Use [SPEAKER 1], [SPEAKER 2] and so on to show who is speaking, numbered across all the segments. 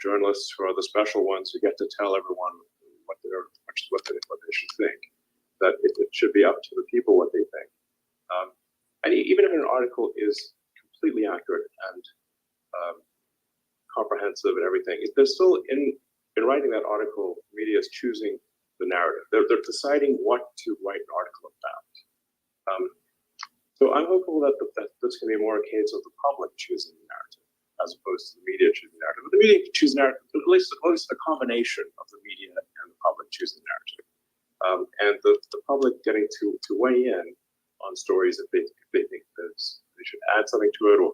[SPEAKER 1] journalists who are the special ones who get to tell everyone what they should think. That it should be up to the people what they think. And even if an article is completely accurate and comprehensive and everything, there's still in writing that article, media is choosing the narrative. They're deciding what to write an article about. So I'm hopeful that there's going to be more a case of the public choosing the narrative as opposed to the media choosing the narrative. But the media choose narrative, at least a combination of the media and the public choosing the narrative. And the public getting to weigh in on stories if they think they should add something to it or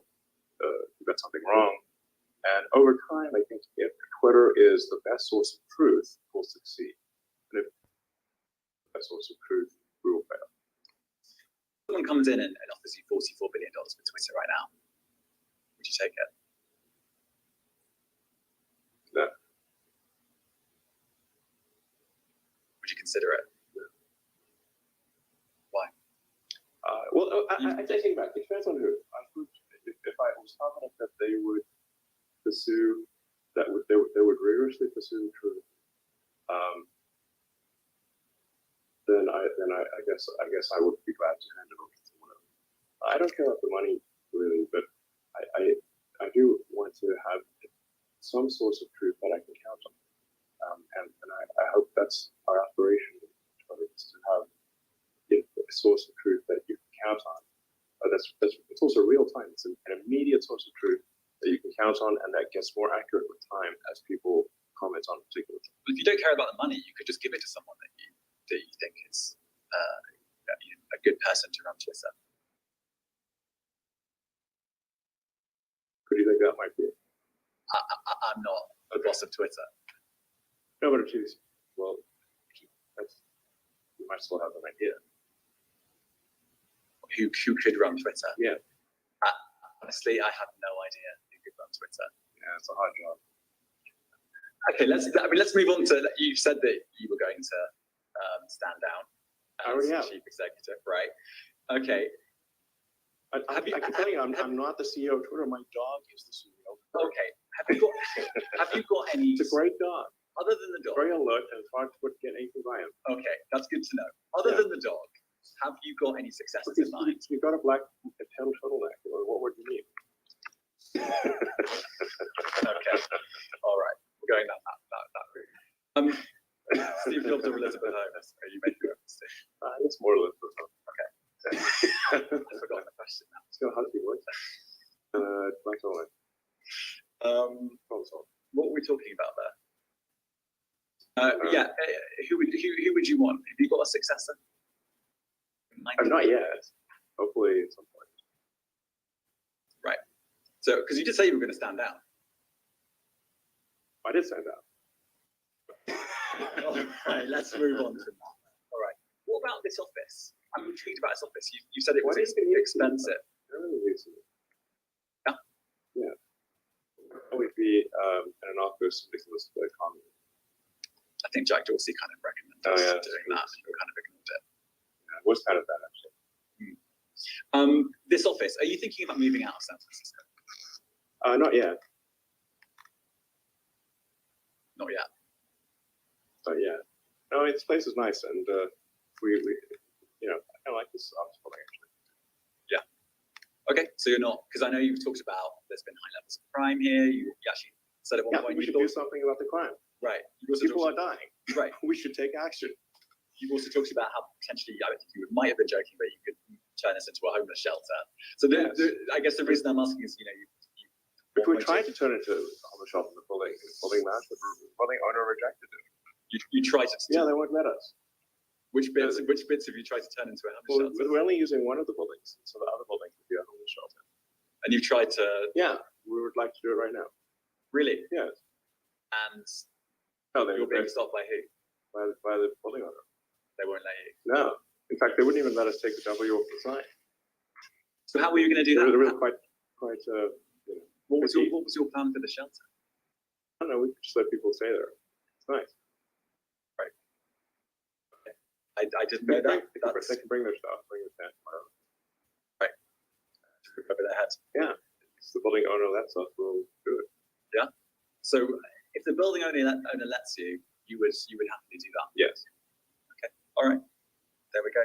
[SPEAKER 1] got something wrong. And over time, I think if Twitter is the best source of truth, we'll succeed. And if the best source of truth, we will fail.
[SPEAKER 2] Someone comes in and offers you $44 billion for Twitter right now. Would you take it?
[SPEAKER 1] No.
[SPEAKER 2] Would you consider it?
[SPEAKER 1] No.
[SPEAKER 2] Why?
[SPEAKER 1] Well, I think back. It depends on who. If I was confident that they would pursue, they would rigorously pursue the truth, then I guess I would be glad to hand it over to someone else. I don't care about the money really, but I do want to have some source of truth that I can count on, and I hope that's our aspiration, is to have a source of truth that you can count on. It's also real time. It's an immediate source of truth that you can count on, and that gets more accurate with time as people comment on a particular thing.
[SPEAKER 2] But if you don't care about the money, you could just give it to someone that you think is a good person to run Twitter.
[SPEAKER 1] Who do you think that might be?
[SPEAKER 2] I'm not the boss of Twitter.
[SPEAKER 1] No, but choose. Well, you might still have an idea.
[SPEAKER 2] Who could run Twitter?
[SPEAKER 1] Yeah.
[SPEAKER 2] Honestly, I have no idea who could run Twitter.
[SPEAKER 1] Yeah, it's a hard job.
[SPEAKER 2] Okay, let's move on to. You said that you were going to stand down as chief executive, right? Okay.
[SPEAKER 1] I can tell you, I'm not the CEO of Twitter. My dog is the CEO.
[SPEAKER 2] Okay. Have you got any?
[SPEAKER 1] It's a great dog.
[SPEAKER 2] Other than the dog.
[SPEAKER 1] Very alert, and it's hard to get anything by him.
[SPEAKER 2] Okay, that's good to know. Other than the dog, have you got any successes in mind?
[SPEAKER 1] You got a black tail turtleneck. What would you need?
[SPEAKER 2] Okay. All right. We're going down that route. Steve Jobs or Elizabeth Holmes? Are you making a mistake?
[SPEAKER 1] It's more Elizabeth Holmes.
[SPEAKER 2] Okay. I forgot the question now.
[SPEAKER 1] So how does he work? Black turtleneck.
[SPEAKER 2] What were we talking about there? Who would you want? Have you got a successor?
[SPEAKER 1] Not yet. Hopefully at some point.
[SPEAKER 2] Right. So, because you did say you were going to stand down.
[SPEAKER 1] I did stand down.
[SPEAKER 2] All right, let's move on to that. All right. What about this office? I'm intrigued about this office. You said it was expensive. Yeah.
[SPEAKER 1] Yeah. Always be in an office because it was common.
[SPEAKER 2] I think Jack Dorsey kind of recommended us doing that, and we kind of ignored it.
[SPEAKER 1] Yeah, it was kind of bad actually.
[SPEAKER 2] This office, are you thinking about moving out of San Francisco?
[SPEAKER 1] Not yet.
[SPEAKER 2] Not yet.
[SPEAKER 1] Not yet. No, this place is nice, and we I like this office building actually.
[SPEAKER 2] Yeah. Okay, so you're not, because I know you've talked about there's been high levels of crime here. You actually said at one point
[SPEAKER 1] we should do something about the crime.
[SPEAKER 2] Right.
[SPEAKER 1] People are dying.
[SPEAKER 2] Right.
[SPEAKER 1] We should take action.
[SPEAKER 2] You've also talked about how potentially, I think you might have been joking, but you could turn this into a homeless shelter. So I guess the reason I'm asking is,
[SPEAKER 1] if we're trying to turn it into a homeless shelter, the building owner rejected it.
[SPEAKER 2] You tried to.
[SPEAKER 1] Yeah, they won't let us.
[SPEAKER 2] Which bits have you tried to turn into a homeless shelter?
[SPEAKER 1] We're only using one of the buildings, so the other building could be a homeless shelter.
[SPEAKER 2] And you've tried to.
[SPEAKER 1] Yeah, we would like to do it right now.
[SPEAKER 2] Really?
[SPEAKER 1] Yes.
[SPEAKER 2] And you're being stopped by who?
[SPEAKER 1] By the building owner.
[SPEAKER 2] They won't let you.
[SPEAKER 1] No. In fact, they wouldn't even let us take the W off the sign.
[SPEAKER 2] So how were you going to do that?
[SPEAKER 1] They're really quite.
[SPEAKER 2] What was your plan for the shelter?
[SPEAKER 1] I don't know. We could just let people stay there. It's nice.
[SPEAKER 2] Right. Okay. I didn't know that.
[SPEAKER 1] They can bring their stuff, bring their tent, whatever.
[SPEAKER 2] Right. To cover their heads.
[SPEAKER 1] Yeah. It's the building owner lets us, we'll do it.
[SPEAKER 2] Yeah. So if the building owner lets you, you would happily do that.
[SPEAKER 1] Yes.
[SPEAKER 2] Okay. All right. There we go.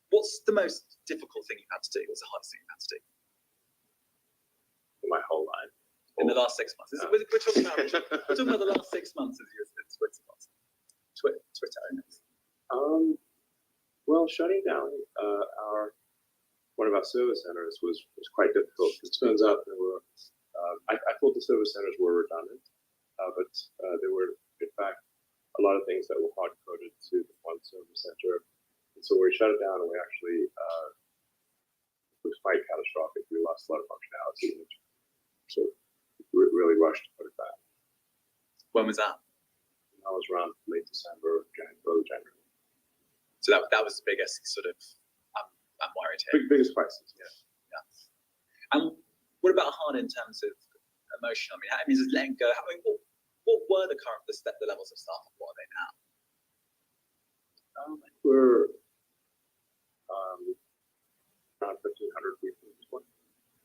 [SPEAKER 2] What's the most difficult thing you've had to do? What's the hardest thing you've had to do?
[SPEAKER 1] My whole life.
[SPEAKER 2] In the last 6 months. We're talking about the last 6 months as Twitter boss. Twitter owners.
[SPEAKER 1] Well, shutting down one of our service centers was quite difficult. It turns out there were, I thought the service centers were redundant, but there were, in fact, a lot of things that were hard coded to the one service center. And so we shut it down, and we actually, it was quite catastrophic. We lost a lot of functionality. So we really rushed to put it back.
[SPEAKER 2] When was that?
[SPEAKER 1] That was around late December, early January.
[SPEAKER 2] So that was the biggest sort of, I'm worried here.
[SPEAKER 1] Biggest crisis, yeah.
[SPEAKER 2] And what about hard in terms of emotion? I mean, just letting go. What were the levels of staff, and what are they now?
[SPEAKER 1] We're around 1,500 people at this point,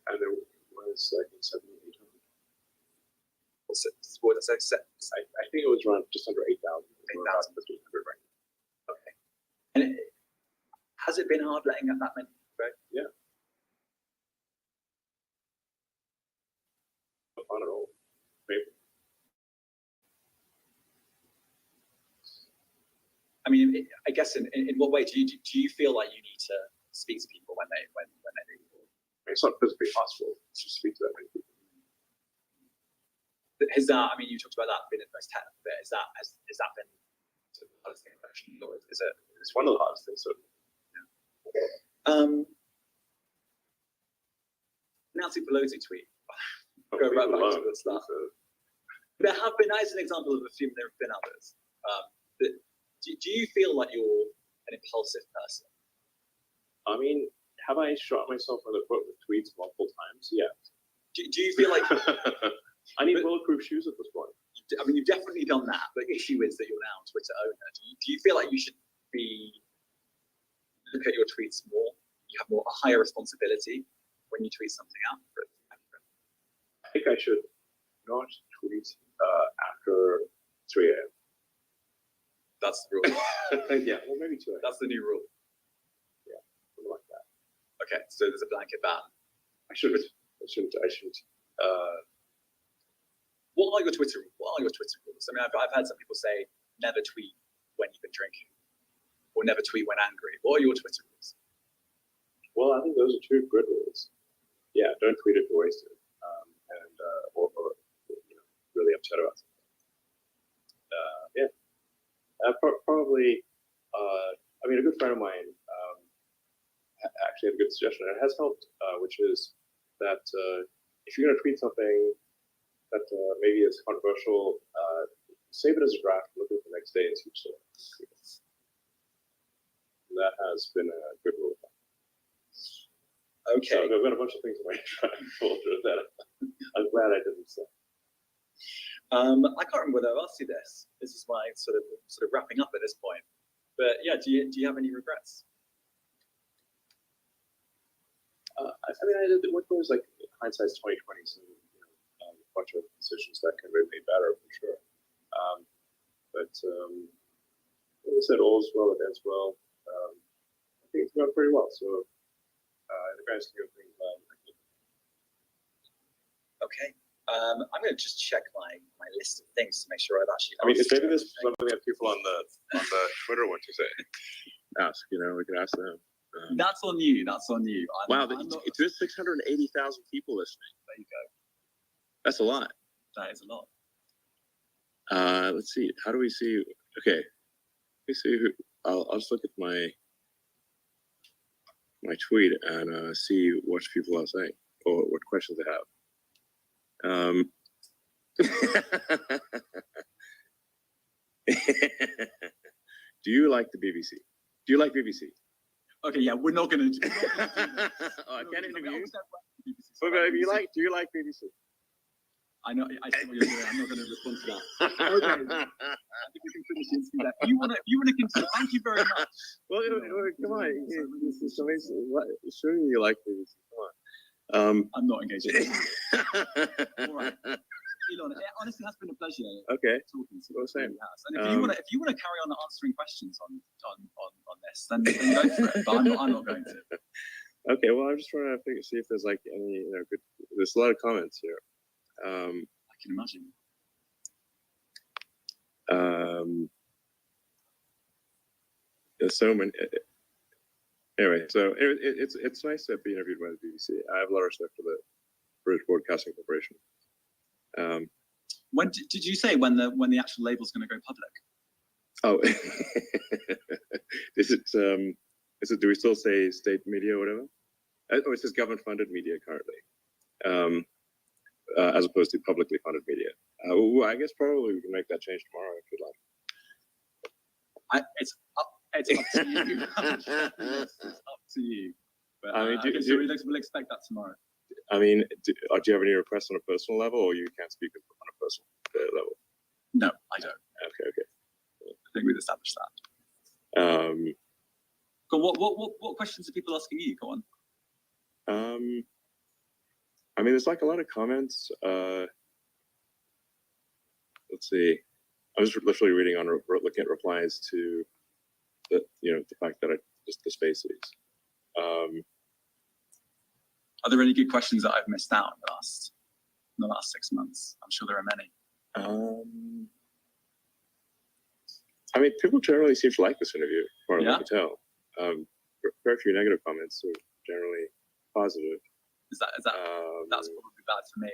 [SPEAKER 1] and there was like 700, 800.
[SPEAKER 2] What did I say?
[SPEAKER 1] I think it was around just under 8,000.
[SPEAKER 2] 8,000.
[SPEAKER 1] 1,500 right now.
[SPEAKER 2] Okay. And has it been hard letting that many go?
[SPEAKER 1] Yeah. Not fun at all. Maybe.
[SPEAKER 2] I mean, I guess in what way do you feel like you need to speak to people when they leave?
[SPEAKER 1] It's not physically possible to speak to that many people.
[SPEAKER 2] Has that? I mean, you talked about that being the most technical bit. Has that been the hardest thing in or is it?
[SPEAKER 1] It's one of the hardest things. So.
[SPEAKER 2] Yeah. Nancy Pelosi tweet. Go right back to the start. There have been, as an example of a few, there have been others. Do you feel like you're an impulsive person?
[SPEAKER 1] I mean, have I shot myself in the foot with tweets multiple times? Yeah.
[SPEAKER 2] Do you feel like
[SPEAKER 1] I need bulletproof shoes at this point?
[SPEAKER 2] I mean, you've definitely done that. The issue is that you're now a Twitter owner. Do you feel like you should look at your tweets more? You have a higher responsibility when you tweet something out?
[SPEAKER 1] I think I should not tweet after 3 a.m.
[SPEAKER 2] That's the rule.
[SPEAKER 1] Yeah, well, maybe 2 a.m.
[SPEAKER 2] That's the new rule.
[SPEAKER 1] Yeah, something like that.
[SPEAKER 2] Okay, so there's a blanket ban.
[SPEAKER 1] I shouldn't.
[SPEAKER 2] What are your Twitter rules? I mean, I've heard some people say never tweet when you've been drinking, or never tweet when angry. What are your Twitter rules?
[SPEAKER 1] Well, I think those are two good rules. Yeah, don't tweet if you're wasted, or really upset about something. Probably. I mean, a good friend of mine actually had a good suggestion, and it has helped, which is that if you're going to tweet something that maybe is controversial, save it as a draft, look at it the next day, and see what you tweet it. That has been a good rule.
[SPEAKER 2] Okay.
[SPEAKER 1] So I've got a bunch of things in my draft folder that I'm glad I didn't say.
[SPEAKER 2] I can't remember whether I've asked you this. This is my sort of wrapping up at this point. But yeah, do you have any regrets?
[SPEAKER 1] I mean, I did what was like hindsight's 20/20, so a bunch of decisions that could have been made better for sure. But like I said, all's well that ends well. I think it's gone pretty well. So in the grand scheme of things,
[SPEAKER 2] okay. I'm going to just check my list of things to make sure I've actually.
[SPEAKER 1] I mean, if maybe this is something that people on the Twitter want to say, ask. We can ask them.
[SPEAKER 2] That's on you. That's on you.
[SPEAKER 1] There's 680,000 people listening.
[SPEAKER 2] There you go.
[SPEAKER 1] That's a lot.
[SPEAKER 2] That is a lot.
[SPEAKER 1] Let's see. How do we see? Okay. Let me see who. I'll just look at my tweet and see what people are saying or what questions they have. Do you like the BBC? Do you like BBC?
[SPEAKER 2] Okay, yeah, we're not going to.
[SPEAKER 1] I can't interview you. But if you like, do you like BBC?
[SPEAKER 2] I know. I see what you're doing. I'm not going to respond to that. Okay. I think we can finish the interview there. If you want to continue, thank you very much.
[SPEAKER 1] Well, come on. Show me you like BBC. Come on.
[SPEAKER 2] I'm not engaging. All right. Elon, it honestly has been a pleasure.
[SPEAKER 1] Okay.
[SPEAKER 2] Talking to you.
[SPEAKER 1] Well, same.
[SPEAKER 2] Really has. And if you want to carry on answering questions on this, then go for it. But I'm not going to.
[SPEAKER 1] Okay. Well, I'm just trying to see if there's like any good. There's a lot of comments here.
[SPEAKER 2] I can imagine.
[SPEAKER 1] There's so many. Anyway, so it's nice to be interviewed by the BBC. I have a lot of respect for the British Broadcasting Corporation.
[SPEAKER 2] When did you say when the actual label's going to go public?
[SPEAKER 1] Oh, is it? Do we still say state media or whatever? Oh, it says government-funded media currently, as opposed to publicly funded media. Well, I guess probably we can make that change tomorrow if you'd like.
[SPEAKER 2] It's up to you. It's up to you. But,
[SPEAKER 1] I mean,
[SPEAKER 2] we'll expect that tomorrow.
[SPEAKER 1] I mean, do you have any requests on a personal level, or you can't speak on a personal level?
[SPEAKER 2] No, I don't.
[SPEAKER 1] Okay.
[SPEAKER 2] I think we've established that. Go on, what questions are people asking you? Go on.
[SPEAKER 1] I mean, there's like a lot of comments. Let's see. I was literally reading on looking at replies to the fact that the spaces.
[SPEAKER 2] Are there any good questions that I've missed out in the last 6 months? I'm sure there are many.
[SPEAKER 1] I mean, people generally seem to like this interview, as far as I can tell. Very few negative comments, so generally positive.
[SPEAKER 2] Is that that's probably bad for me.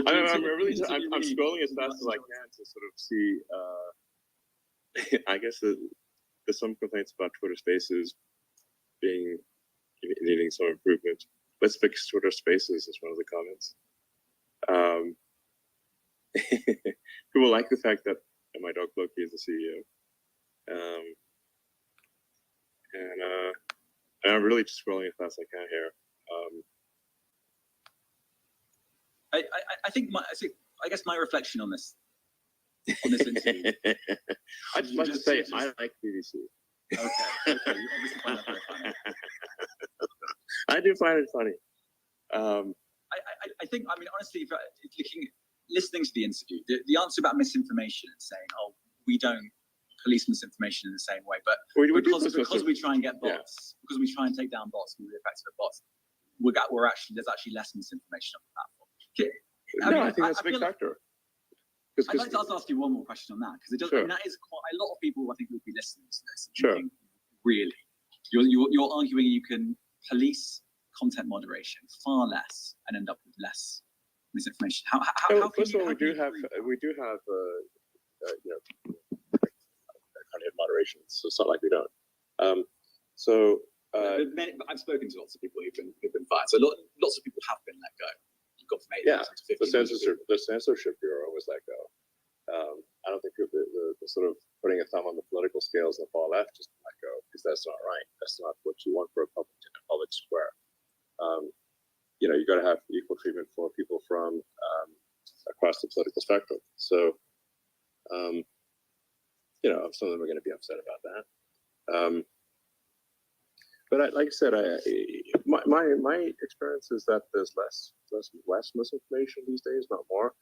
[SPEAKER 1] I'm scrolling as fast as I can to sort of see. I guess there's some complaints about Twitter Spaces needing some improvement. Let's fix Twitter Spaces is one of the comments. People like the fact that my dog Loki is the CEO. And I'm really just scrolling as fast as I can here.
[SPEAKER 2] I guess my reflection on this interview.
[SPEAKER 1] I'd just like to say I like BBC.
[SPEAKER 2] Okay. You obviously find that very funny.
[SPEAKER 1] I do find it funny.
[SPEAKER 2] I think, honestly, listening to the interview, the answer about misinformation and saying, "Oh, we don't police misinformation in the same way," but because we try and get bots, because we try and take down bots, and we're effective at bots, there's actually less misinformation on the platform.
[SPEAKER 1] I think that's a big factor.
[SPEAKER 2] I'd like to ask you one more question on that, because that is quite a lot of people I think will be listening to this. Thinking, really, you're arguing you can police content moderation far less and end up with less misinformation. How
[SPEAKER 1] first of all, we do have content moderation, so it's not like we don't.
[SPEAKER 2] I've spoken to lots of people who've been fired. So lots of people have been let go. Gone from 8,000 to 15,000.
[SPEAKER 1] The censorship bureau was let go. I don't think the sort of putting a thumb on the political scales in the far left just let go, because that's not right. That's not what you want for a public square. You got to have equal treatment for people from across the political spectrum. So, some of them are going to be upset about that. But like I said, my experience is that there's less misinformation these days, not more,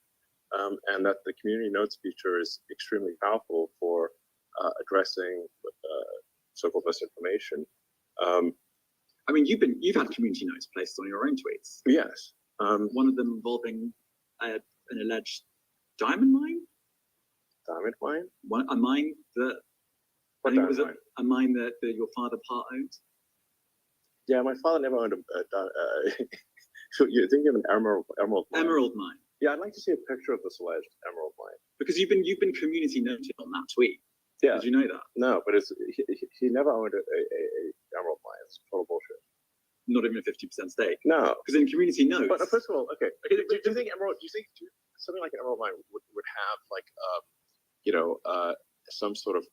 [SPEAKER 1] and that the community notes feature is extremely powerful for addressing so-called misinformation.
[SPEAKER 2] You've had community notes placed on your own tweets.
[SPEAKER 1] Yes.
[SPEAKER 2] One of them involving an alleged diamond mine.
[SPEAKER 1] Diamond mine?
[SPEAKER 2] A mine that
[SPEAKER 1] what
[SPEAKER 2] I think
[SPEAKER 1] diamond
[SPEAKER 2] it was a mine that your father part owned.
[SPEAKER 1] Yeah, my father never owned a. So you're thinking of an emerald mine?
[SPEAKER 2] Emerald mine.
[SPEAKER 1] Yeah, I'd like to see a picture of this alleged emerald mine.
[SPEAKER 2] Because you've been community noted on that tweet.
[SPEAKER 1] Yeah.
[SPEAKER 2] Did you know that?
[SPEAKER 1] No, but he never owned a emerald mine. It's total bullshit.
[SPEAKER 2] Not even a 50% stake.
[SPEAKER 1] No,
[SPEAKER 2] because in community notes.
[SPEAKER 1] But first of all, okay. Do you think something like an emerald mine would have like some sort of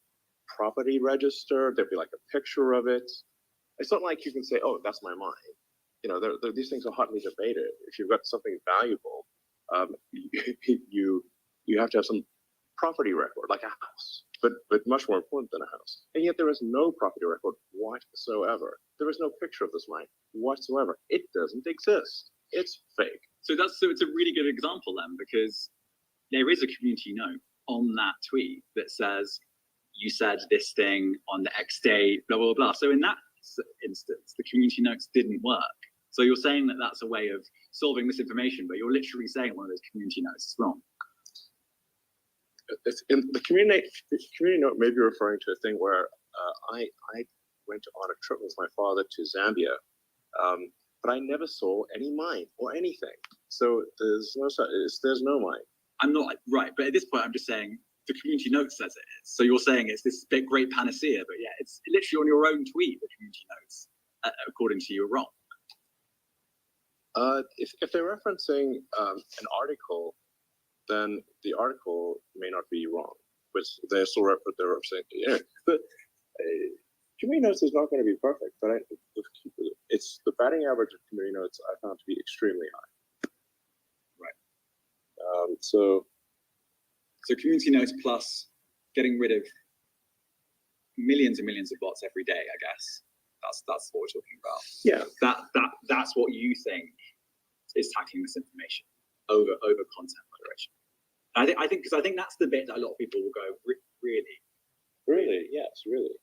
[SPEAKER 1] property register? There'd be like a picture of it. It's not like you can say, "Oh, that's my mine." These things are hotly debated. If you've got something valuable, you have to have some property record, like a house. but much more important than a house. And yet there is no property record whatsoever. There is no picture of this mine whatsoever. It doesn't exist. It's fake.
[SPEAKER 2] So it's a really good example then, because there is a community note on that tweet that says you said this thing on the X day, blah blah blah. So in that instance, the community notes didn't work. So you're saying that that's a way of solving misinformation, but you're literally saying one of those community notes is wrong.
[SPEAKER 1] The community note may be referring to a thing where I went on a trip with my father to Zambia, but I never saw any mine or anything. So there's no mine.
[SPEAKER 2] I'm not right, but at this point, I'm just saying the community note says it is. So you're saying it's this big, great panacea, but yeah, it's literally on your own tweet, the community notes, according to you, are wrong.
[SPEAKER 1] If they're referencing an article, then the article may not be wrong, but they're still referencing. Yeah, but community notes is not going to be perfect, but it's the batting average of community notes I found to be extremely high. Right. So
[SPEAKER 2] community notes plus getting rid of millions and millions of bots every day, I guess. That's what we're talking about.
[SPEAKER 1] Yeah.
[SPEAKER 2] That's what you think is tackling misinformation over content moderation. I think that's the bit that a lot of people will go, really?
[SPEAKER 1] Yes, really.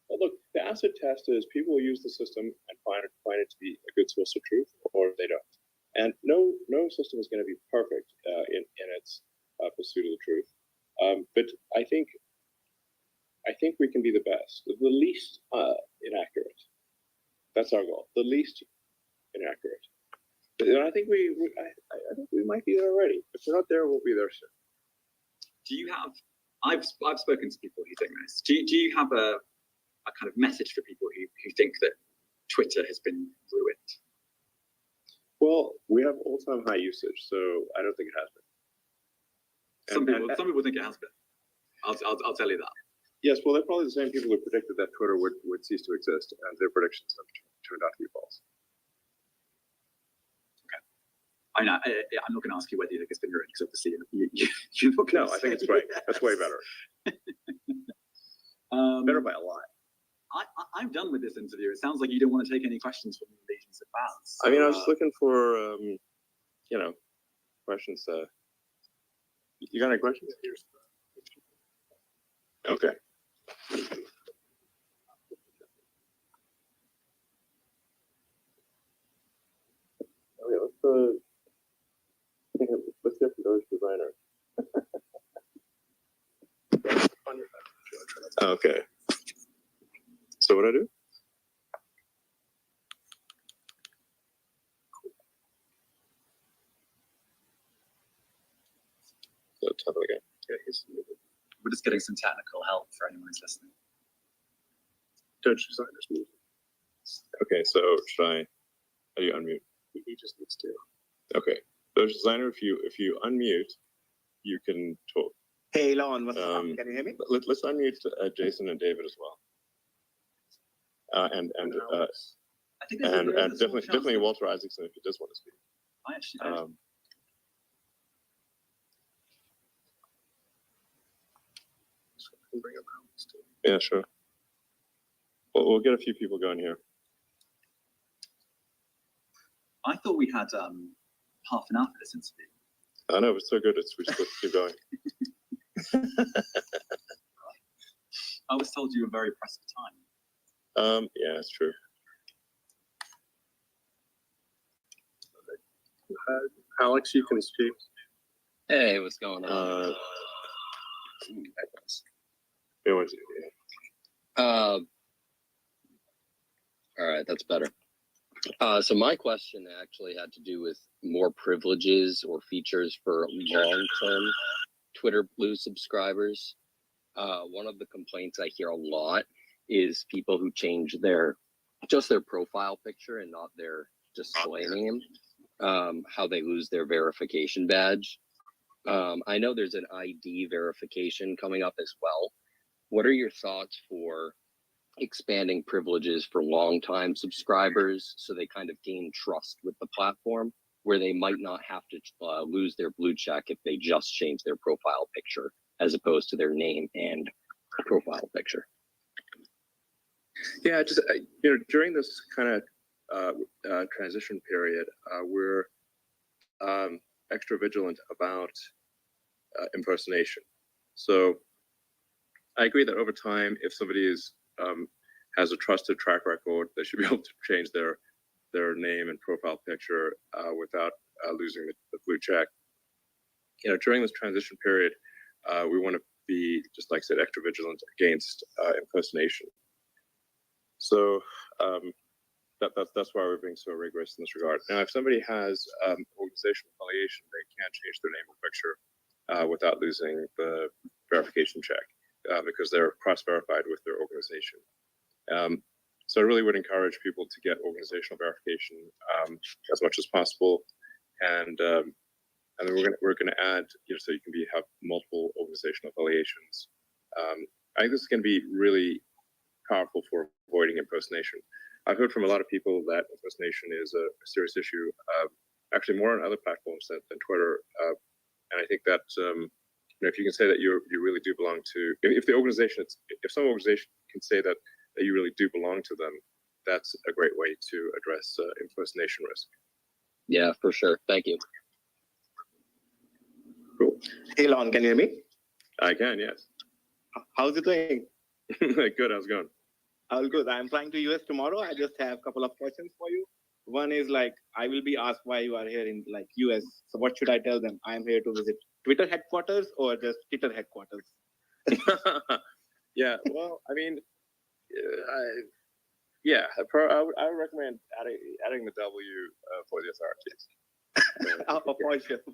[SPEAKER 1] Well, look, the acid test is people will use the system and find it to be a good source of truth, or they don't. And no system is going to be perfect in its pursuit of the truth. But I think we can be the best, the least inaccurate. That's our goal. The least inaccurate. And I think we might be there already. If we're not there, we'll be there soon.
[SPEAKER 2] Do you have? I've spoken to people who think this. Do you have a kind of message for people who think that Twitter has been ruined?
[SPEAKER 1] Well, we have all-time high usage, so I don't think it has been.
[SPEAKER 2] Some people think it has been. I'll tell you that.
[SPEAKER 1] Yes, well, they're probably the same people who predicted that Twitter would cease to exist, and their predictions have turned out to be false. Okay. I know. I'm not going to ask you whether you think it's been ruined, because obviously you're not going to. No, I think it's great. That's way better. Better by a lot.
[SPEAKER 2] I'm done with this interview. It sounds like you don't want to take any questions from the Legions of fans.
[SPEAKER 1] So, I mean, I was just looking for, questions. You got any questions? Okay. Okay, let's get the Doge designer. Okay. So what do I do? So tell me again.
[SPEAKER 2] We're just getting some technical help for anyone who's listening.
[SPEAKER 1] Doge designer's music. Okay, so should I? How do you unmute? He just needs to. Okay, Doge designer. If you unmute, you can talk.
[SPEAKER 3] Hey, Elon, what's up? Can you hear me?
[SPEAKER 1] Let's unmute Jason and David as well.
[SPEAKER 2] I think
[SPEAKER 1] and definitely Walter Isaacson if he does want to speak.
[SPEAKER 2] I actually.
[SPEAKER 1] Bring him out. Yeah, sure. Well, we'll get a few people going here.
[SPEAKER 2] I thought we had half an hour for this interview.
[SPEAKER 1] I know, it's so good. We just keep going.
[SPEAKER 2] I was told you were very pressed for time.
[SPEAKER 1] Yeah, that's true. Alex, you can speak.
[SPEAKER 4] Hey, what's going on? All right, that's better. So my question actually had to do with more privileges or features for long-term Twitter Blue subscribers. One of the complaints I hear a lot is people who change their profile picture and not their display name, how they lose their verification badge. I know there's an ID verification coming up as well. What are your thoughts for expanding privileges for longtime subscribers so they kind of gain trust with the platform, where they might not have to lose their blue check if they just change their profile picture as opposed to their name and profile picture.
[SPEAKER 1] Yeah, just during this kind of transition period, we're extra vigilant about impersonation. So I agree that over time, if somebody has a trusted track record, they should be able to change their name and profile picture without losing the blue check. During this transition period, we want to be, just like I said, extra vigilant against impersonation. So that's why we're being so rigorous in this regard. Now, if somebody has organizational affiliation, they can't change their name or picture without losing the verification check because they're cross-verified with their organization. So I really would encourage people to get organizational verification as much as possible, and then we're gonna add, so you can have multiple organizational affiliations. I think this is going to be really powerful for avoiding impersonation. I've heard from a lot of people that impersonation is a serious issue, actually more on other platforms than Twitter. And I think that if you can say that you really do belong to, if some organization can say that you really do belong to them, that's a great way to address impersonation risk.
[SPEAKER 4] Yeah, for sure. Thank you.
[SPEAKER 1] Cool.
[SPEAKER 3] Elon, can you hear me?
[SPEAKER 1] I can, yes.
[SPEAKER 3] How's it going?
[SPEAKER 1] Good, how's it going?
[SPEAKER 3] All good. I'm flying to US tomorrow. I just have a couple of questions for you. One is I will be asked why you are here in US. So what should I tell them? I'm here to visit Twitter headquarters or just Twitter headquarters?
[SPEAKER 1] Yeah, well, I mean, I would recommend adding the W for the authorities.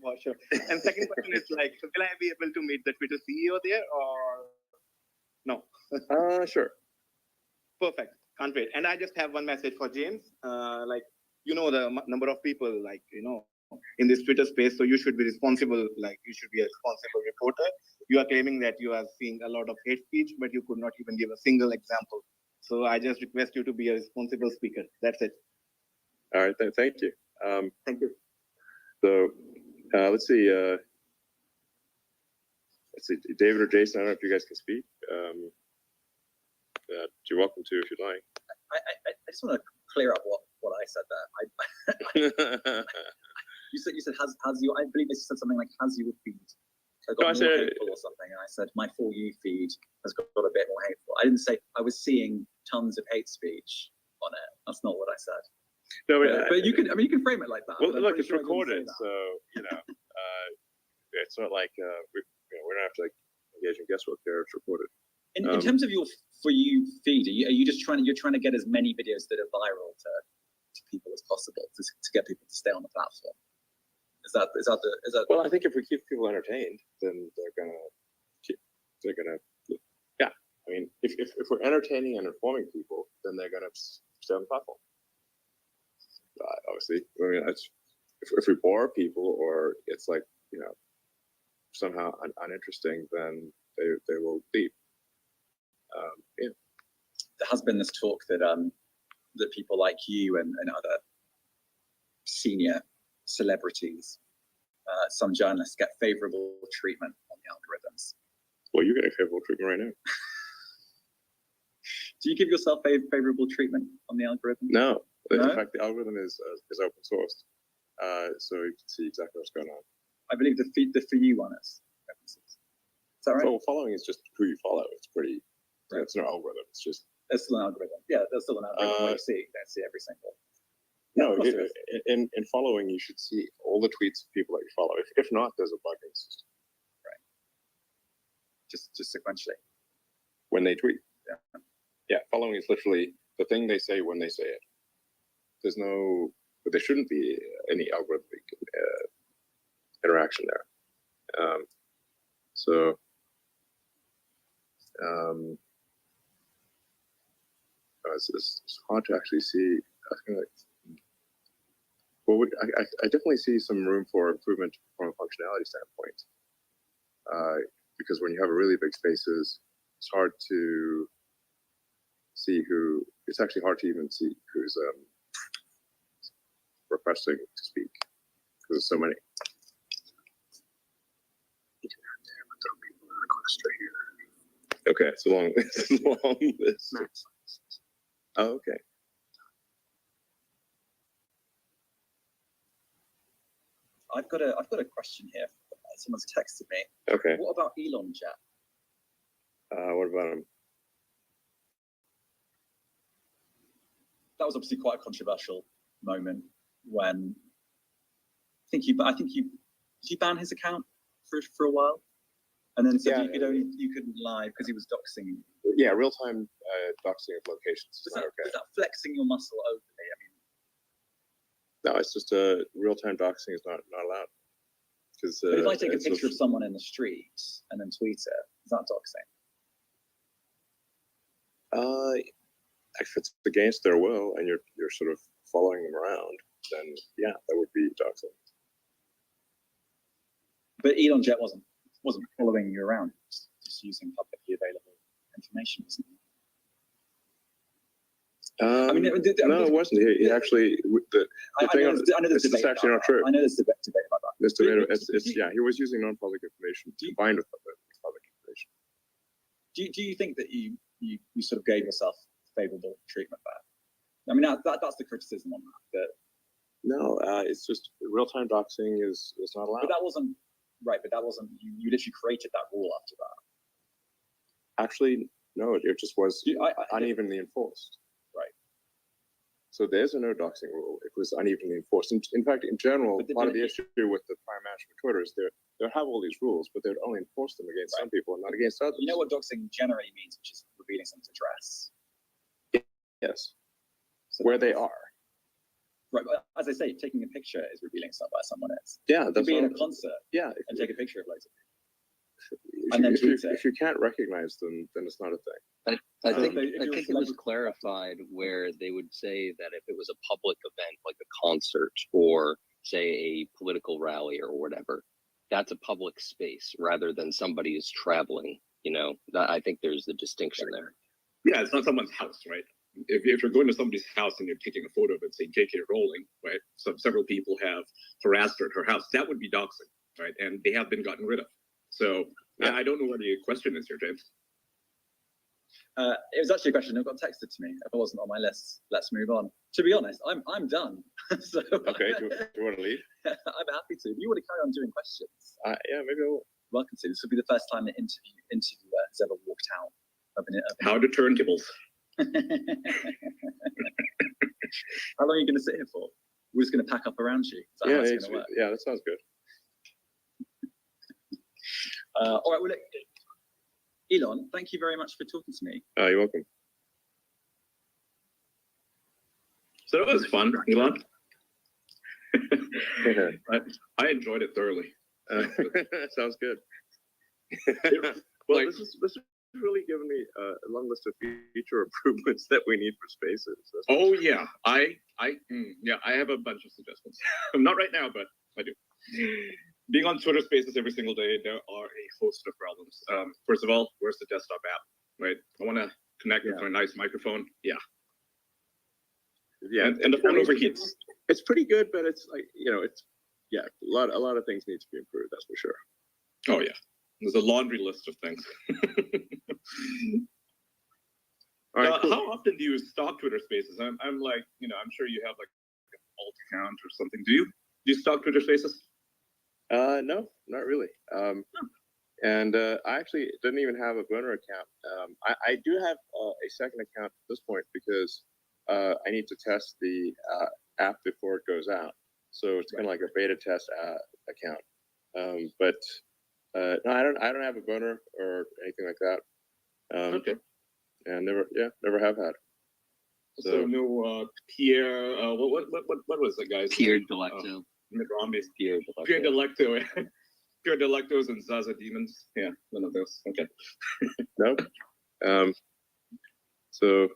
[SPEAKER 3] For sure. And second question is will I be able to meet the Twitter CEO there or no?
[SPEAKER 1] Sure.
[SPEAKER 3] Perfect. Can't wait. And I just have one message for James. The number of people in this Twitter space. So you should be responsible. You should be a responsible reporter. You are claiming that you are seeing a lot of hate speech, but you could not even give a single example. So I just request you to be a responsible speaker. That's it.
[SPEAKER 1] All right. Thank you.
[SPEAKER 3] Thank you.
[SPEAKER 1] So let's see. David or Jason, I don't know if you guys can speak. You're welcome to if you'd like.
[SPEAKER 2] I just want to clear up what I said there. You said has you. I believe this said something like has your feed got more hateful or something, and I said my For You feed has got a bit more hateful. I didn't say I was seeing tons of hate speech on it. That's not what I said.
[SPEAKER 1] No,
[SPEAKER 2] but you can frame it like that.
[SPEAKER 1] Well, look, it's recorded, so it's not like we don't have to engage in guesswork there. It's recorded.
[SPEAKER 2] In terms of your For You feed, are you just trying to get as many videos that are viral to people as possible to get people to stay on the platform? Is that?
[SPEAKER 1] Well, I think if we keep people entertained, then they're gonna. Yeah, I mean, if we're entertaining and informing people, then they're gonna stay on the platform. Obviously, I mean, if we bore people or it's somehow uninteresting, then they will leave.
[SPEAKER 2] There has been this talk that that people like you and other senior celebrities, some journalists get favorable treatment on the algorithms.
[SPEAKER 1] Well, you're getting favorable treatment right now.
[SPEAKER 2] Do you give yourself favorable treatment on the algorithm?
[SPEAKER 1] No.
[SPEAKER 2] No?
[SPEAKER 1] In fact, the algorithm is open sourced, so you can see exactly what's going on.
[SPEAKER 2] I believe the For You one is open source. Is that right?
[SPEAKER 1] So following is just who you follow. It's pretty. Right. It's no algorithm. It's just.
[SPEAKER 2] There's still an algorithm. Yeah, there's still an algorithm. You don't see every single.
[SPEAKER 1] No, in following, you should see all the tweets of people that you follow. If not, there's a bug in the system.
[SPEAKER 2] Right. Just sequentially.
[SPEAKER 1] When they tweet.
[SPEAKER 2] Yeah.
[SPEAKER 1] Yeah, following is literally the thing they say when they say it. But there shouldn't be any algorithmic interaction there. It's hard to actually see. I definitely see some room for improvement from a functionality standpoint. Because when you have really big spaces, it's hard to see it's actually hard to even see who's requesting to speak because there's so many. Okay, it's a long, it's a long list. Oh, okay.
[SPEAKER 2] I've got a question here. Someone's texted me.
[SPEAKER 1] Okay.
[SPEAKER 2] What about Elon Jet?
[SPEAKER 1] What about him?
[SPEAKER 2] That was obviously quite a controversial moment when did you ban his account for a while, and then said you couldn't lie because he was doxing you.
[SPEAKER 1] Yeah, real-time doxing of locations.
[SPEAKER 2] Was that flexing your muscle overly? I mean,
[SPEAKER 1] no, it's just real-time doxing is not allowed. Because
[SPEAKER 2] but if I take a picture of someone in the street and then tweet it, is that doxing?
[SPEAKER 1] If it's against their will and you're sort of following them around, then yeah, that would be doxing.
[SPEAKER 2] But Elon Jet wasn't following you around, just using publicly available information, wasn't he?
[SPEAKER 1] I mean, no, it wasn't. He actually. I know there's debate. It's actually not true.
[SPEAKER 2] I know there's debate about that.
[SPEAKER 1] There's debate. Yeah, he was using non-public information combined with public information.
[SPEAKER 2] Do you think that you sort of gave yourself favorable treatment there? I mean, that's the criticism on that.
[SPEAKER 1] No, it's just real-time doxing is not allowed.
[SPEAKER 2] But that wasn't right. But that wasn't you literally created that rule after that.
[SPEAKER 1] Actually, no, it just was unevenly enforced.
[SPEAKER 2] Right.
[SPEAKER 1] So there's a no doxing rule. It was unevenly enforced. In fact, in general, part of the issue with the prior management of Twitter is they'll have all these rules, but they'd only enforce them against some people and not against others.
[SPEAKER 2] You know what doxing generally means, which is revealing someone's address.
[SPEAKER 1] Yes. So where they are.
[SPEAKER 2] Right, but as I say, taking a picture is revealing where someone is.
[SPEAKER 1] Yeah, that's
[SPEAKER 2] be in a concert.
[SPEAKER 1] Yeah,
[SPEAKER 2] and take a picture of loads of people.
[SPEAKER 1] If you can't recognize them, then it's not a thing.
[SPEAKER 4] I think it was clarified where they would say that if it was a public event like a concert or say a political rally or whatever, that's a public space rather than somebody is traveling. You know, I think there's the distinction there.
[SPEAKER 5] Yeah, it's not someone's house, right? If you're going to somebody's house and you're taking a photo of it saying JK Rowling, right? Several people have harassed her at her house. That would be doxing, right? And they have been gotten rid of. So yeah, I don't know what the question is here, James.
[SPEAKER 2] It was actually a question that got texted to me. If it wasn't on my list, let's move on. To be honest, I'm done. So
[SPEAKER 1] okay, do you want to leave?
[SPEAKER 2] I'm happy to. If you want to carry on doing questions?
[SPEAKER 1] Yeah, maybe I will.
[SPEAKER 2] Welcome to. This will be the first time the interviewer has ever walked out of an
[SPEAKER 5] How to turntables.
[SPEAKER 2] How long are you going to sit here for? We're just going to pack up around you.
[SPEAKER 1] Yeah, that sounds good.
[SPEAKER 2] All right, well, look, Elon, thank you very much for talking to me.
[SPEAKER 1] You're welcome.
[SPEAKER 5] So that was fun, Elon. I enjoyed it thoroughly.
[SPEAKER 1] Sounds good. Well, this is really given me a long list of feature improvements that we need for Spaces.
[SPEAKER 5] Oh yeah, I have a bunch of suggestions. Not right now, but I do. Being on Twitter Spaces every single day, there are a host of problems. First of all, where's the desktop app? Right, I want to connect with my nice microphone. Yeah, and the phone overheats.
[SPEAKER 1] It's pretty good, but it's like a lot of things need to be improved. That's for sure.
[SPEAKER 5] Oh yeah. There's a laundry list of things.
[SPEAKER 1] All right, cool.
[SPEAKER 5] How often do you stalk Twitter Spaces? I'm like, I'm sure you have like an alt account or something. Do you stalk Twitter Spaces?
[SPEAKER 1] No, not really. And I actually didn't even have a burner account. I do have a second account at this point because I need to test the app before it goes out. So it's kind of like a beta test account. But no, I don't have a burner or anything like that.
[SPEAKER 5] Okay.
[SPEAKER 1] And never have had.
[SPEAKER 5] So no Pierre. What was the guy's
[SPEAKER 4] Pierre
[SPEAKER 5] name?
[SPEAKER 4] Delecto.
[SPEAKER 5] Mitt Romney's
[SPEAKER 4] Pierre
[SPEAKER 5] Delecto. Pierre Delectos and Zaza Demons. Yeah, none of those. Okay.
[SPEAKER 1] No. So,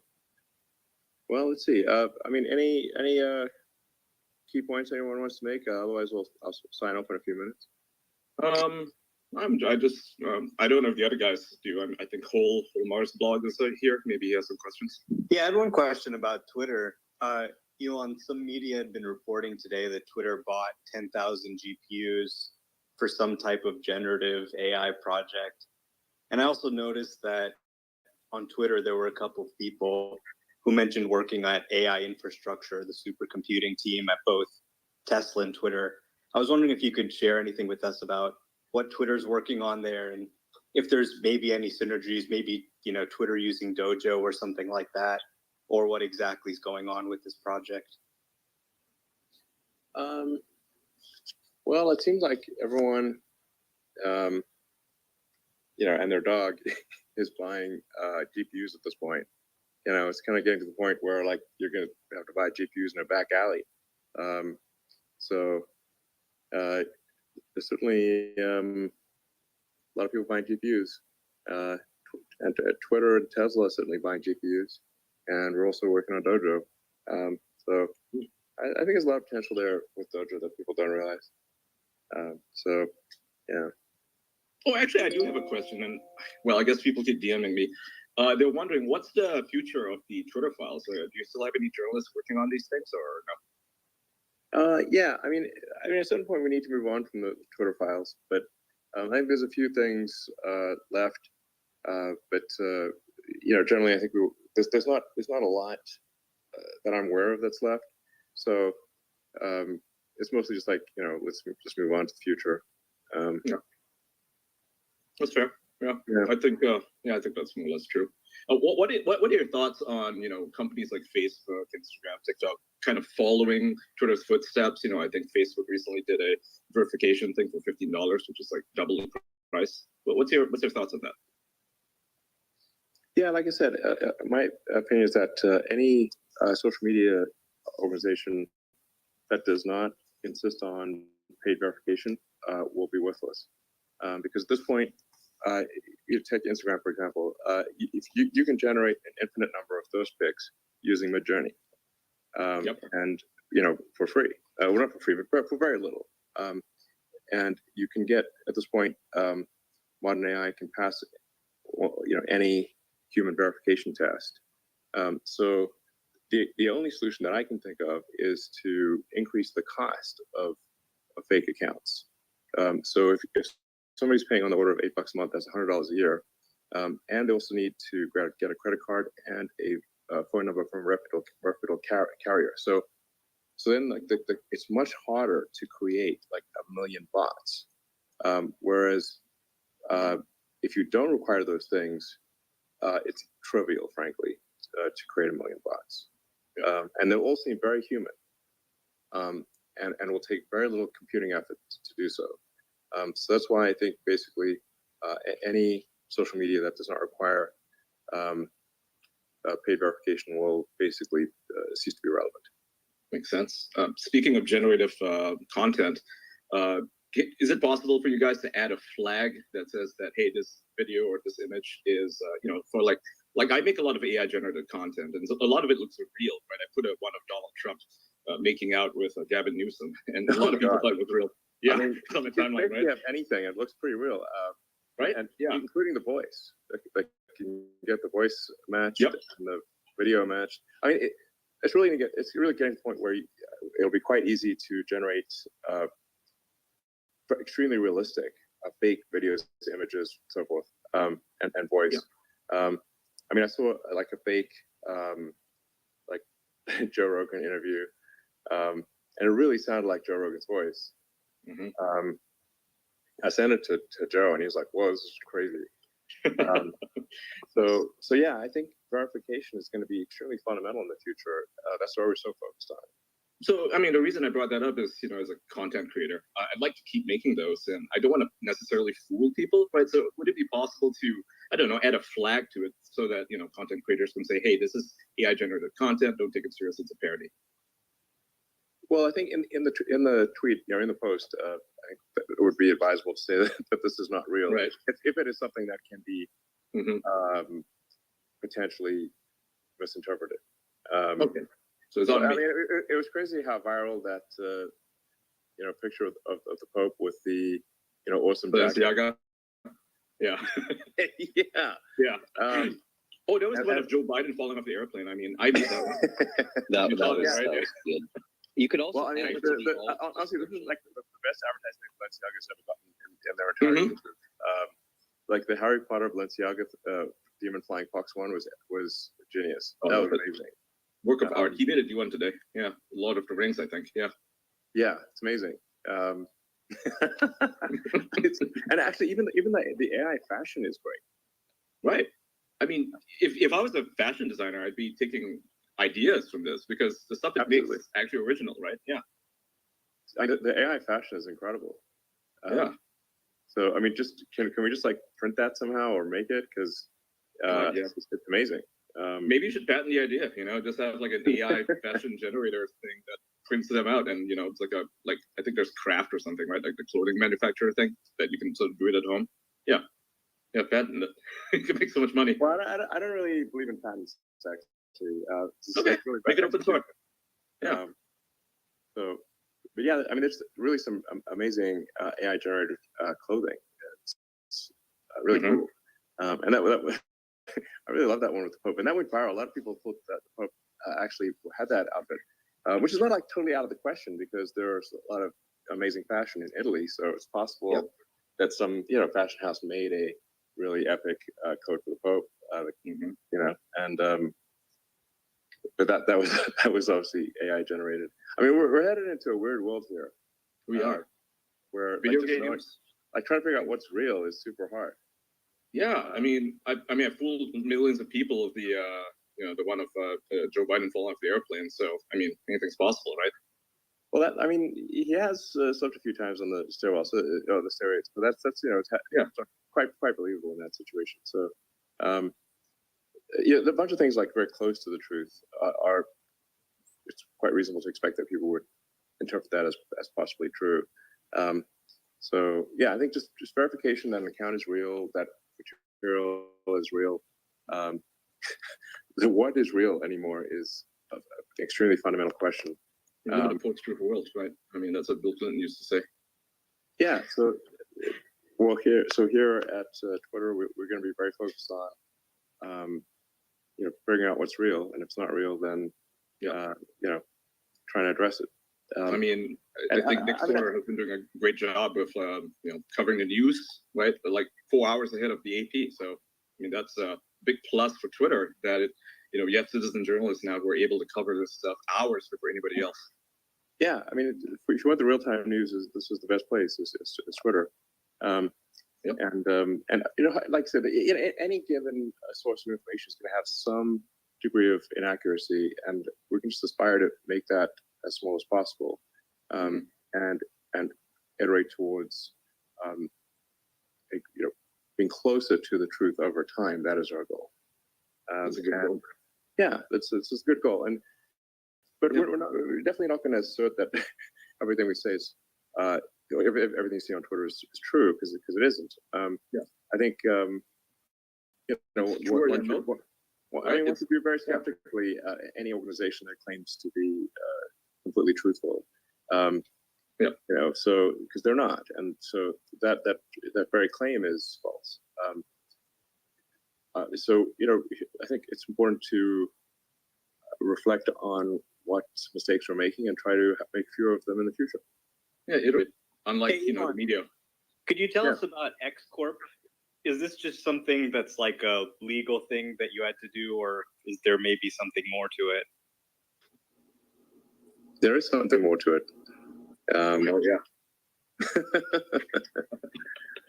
[SPEAKER 1] well, let's see. I mean, any key points anyone wants to make? Otherwise, I'll sign up in a few minutes. I don't know if the other guys do. I think whole Mars blog is here. Maybe he has some questions.
[SPEAKER 3] Yeah, I had one question about Twitter. Elon, some media had been reporting today that Twitter bought 10,000 GPUs for some type of generative AI project. And I also noticed that on Twitter, there were a couple of people who mentioned working at AI infrastructure, the supercomputing team at both Tesla and Twitter. I was wondering if you could share anything with us about what Twitter's working on there, and if there's maybe any synergies, maybe, you know, Twitter using Dojo or something like that, or what exactly is going on with this project.
[SPEAKER 6] Well, it seems like everyone, you know, and their dog is buying GPUs at this point. You know, it's kind of getting to the point where like you're going to have to buy GPUs in a back alley. So there's certainly a lot of people buying GPUs, and Twitter and Tesla are certainly buying GPUs, and we're also working on Dojo. So I think there's a lot of potential there with Dojo that people don't realize. So yeah.
[SPEAKER 5] Oh, actually, I do have a question, and well, I guess people keep DMing me. They're wondering what's the future of the Twitter files. Do you still have any journalists working on these things, or no?
[SPEAKER 6] Yeah, I mean, at a certain point we need to move on from the Twitter files, but I think there's a few things left. But you know, generally, I think there's not a lot that I'm aware of that's left. So it's mostly just like, you know, let's just move on to the future.
[SPEAKER 5] Yeah, that's fair. Yeah, I think I think that's more or less true. What are your thoughts on, you know, companies like Facebook, Instagram, TikTok kind of following Twitter's footsteps? You know, I think Facebook recently did a verification thing for $15, which is like double the price. But what's your thoughts on that?
[SPEAKER 6] Yeah, like I said, my opinion is that any social media organization that does not insist on paid verification will be worthless. Because at this point, you take Instagram, for example, you can generate an infinite number of those pics using Midjourney. And, you know, for free. Well, not for free, but for very little. And you can get, at this point, modern AI can pass, you know, any human verification test. So the only solution that I can think of is to increase the cost of fake accounts. So if somebody's paying on the order of $8 a month, that's $100 a year, and they also need to get a credit card and a phone number from a reputable carrier. So then like it's much harder to create like 1 million bots. Whereas if you don't require those things, it's trivial, frankly, to create 1 million bots. And they'll all seem very human, and will take very little computing effort to do so. So that's why I think basically any social media that does not require paid verification will basically cease to be relevant.
[SPEAKER 5] Makes sense. Speaking of generative content, is it possible for you guys to add a flag that says that, hey, this video or this image is, you know, for like I make a lot of AI generated content, and a lot of it looks real, right? I put one of Donald Trump making out with Gavin Newsom, and a lot of people thought it was real. Yeah, I mean, it's on the timeline, right?
[SPEAKER 6] If you have anything, it looks pretty real,
[SPEAKER 5] right?
[SPEAKER 6] And
[SPEAKER 5] yeah,
[SPEAKER 6] including the voice. Like can get the voice matched
[SPEAKER 5] Yep.
[SPEAKER 6] and the video matched. I mean, it's really getting to the point where it'll be quite easy to generate extremely realistic fake videos, images, so forth, and voice. Yeah. I mean, I saw like a fake like Joe Rogan interview, and it really sounded like Joe Rogan's voice. Mm-hmm. I sent it to Joe, and he was like, "Whoa, this is crazy." So yeah, I think verification is going to be extremely fundamental in the future. That's why we're so focused on it.
[SPEAKER 5] So, I mean, the reason I brought that up is, you know, as a content creator, I'd like to keep making those, and I don't want to necessarily fool people, right? So would it be possible to, I don't know, add a flag to it so that, you know, content creators can say, hey, this is AI generated content, don't take it seriously, it's a parody?
[SPEAKER 6] Well, I think in the tweet, you know, in the post, I think that it would be advisable to say that this is not real.
[SPEAKER 5] Right.
[SPEAKER 6] If it is something that can be potentially misinterpreted.
[SPEAKER 5] Okay. So it's on me.
[SPEAKER 6] I mean, it was crazy how viral that you know, picture of the Pope with the, you know, awesome
[SPEAKER 5] Balenciaga. Yeah.
[SPEAKER 6] Yeah.
[SPEAKER 5] Yeah. Oh, there was one of Joe Biden falling off the airplane. I mean, I knew that one.
[SPEAKER 4] that was good. You could also.
[SPEAKER 6] Well, I mean, honestly, this is like the best advertisement Balenciaga's ever gotten in their entire history. Like the Harry Potter Balenciaga Demon Flying Fox one was genius.
[SPEAKER 5] Oh,
[SPEAKER 6] That was
[SPEAKER 5] but-
[SPEAKER 6] amazing.
[SPEAKER 5] Work of art. He made a D1 today. Yeah, Lord of the Rings, I think. Yeah.
[SPEAKER 6] Yeah, it's amazing. And actually, even the AI fashion is great.
[SPEAKER 5] Right. I mean, if I was a fashion designer, I'd be taking ideas from this because the stuff it makes
[SPEAKER 6] Absolutely.
[SPEAKER 5] is actually original, right? Yeah.
[SPEAKER 6] The AI fashion is incredible.
[SPEAKER 5] Yeah.
[SPEAKER 6] So I mean, just can we just like print that somehow or make it, because
[SPEAKER 5] Yeah.
[SPEAKER 6] it's amazing.
[SPEAKER 5] Maybe you should patent the idea, just have like an AI fashion generator thing that prints them out, and it's like I think there's Craft or something, right? Like the clothing manufacturer thing that you can sort of do it at home. Yeah, patent it. You can make so much money.
[SPEAKER 6] Well, I don't really believe in patents actually.
[SPEAKER 5] Okay,
[SPEAKER 6] really
[SPEAKER 5] make it open source. Yeah.
[SPEAKER 6] So, but yeah, I mean, there's really some amazing AI generated clothing. It's really cool. And that I really love that one with the Pope, and that went viral. A lot of people thought that the Pope actually had that outfit, which is not like totally out of the question because there's a lot of amazing fashion in Italy. So it's possible that some fashion house made a really epic coat for the Pope. And but that was obviously AI generated. I mean, we're headed into a weird world here.
[SPEAKER 5] We are.
[SPEAKER 6] Where
[SPEAKER 5] Video
[SPEAKER 6] like,
[SPEAKER 5] games.
[SPEAKER 6] like trying to figure out what's real is super hard.
[SPEAKER 5] Yeah, I mean, I fooled millions of people of the one of Joe Biden falling off the airplane. So I mean, anything's possible, right?
[SPEAKER 6] Well, I mean, he has slept a few times on the stairwell, so the stairways. But that's it's quite believable in that situation. So, a bunch of things like very close to the truth are. It's quite reasonable to expect that people would interpret that as possibly true. So yeah, I think just verification that an account is real, that material is real. The what is real anymore is an extremely fundamental question.
[SPEAKER 5] The post-truth world, right? I mean, that's what Bill Clinton used to say.
[SPEAKER 6] Yeah. So, here at Twitter, we're going to be very focused on, figuring out what's real, and if it's not real, then trying to address it.
[SPEAKER 5] I mean, I think Nick Thorner has been doing a great job of covering the news, right? Like 4 hours ahead of the AP. So I mean, that's a big plus for Twitter that you have citizen journalists now who are able to cover this stuff hours before anybody else.
[SPEAKER 6] Yeah, I mean, if you want the real time news, this is the best place. Is Twitter. And like I said, any given source of information is going to have some degree of inaccuracy, and we can just aspire to make that as small as possible, and iterate towards being closer to the truth over time. That is our goal.
[SPEAKER 5] That's a good goal.
[SPEAKER 6] Yeah, it's a good goal, but we're definitely not going to assert that everything we say is everything you see on Twitter is true, because it isn't. I think once you view very skeptically any organization that claims to be completely truthful, so because they're not, and so that very claim is false. So I think it's important to reflect on what mistakes we're making and try to make fewer of them in the future.
[SPEAKER 5] Yeah, unlike the media.
[SPEAKER 7] Could you tell us about X Corp? Is this just something that's like a legal thing that you had to do, or is there maybe something more to it?
[SPEAKER 6] There is something more to it.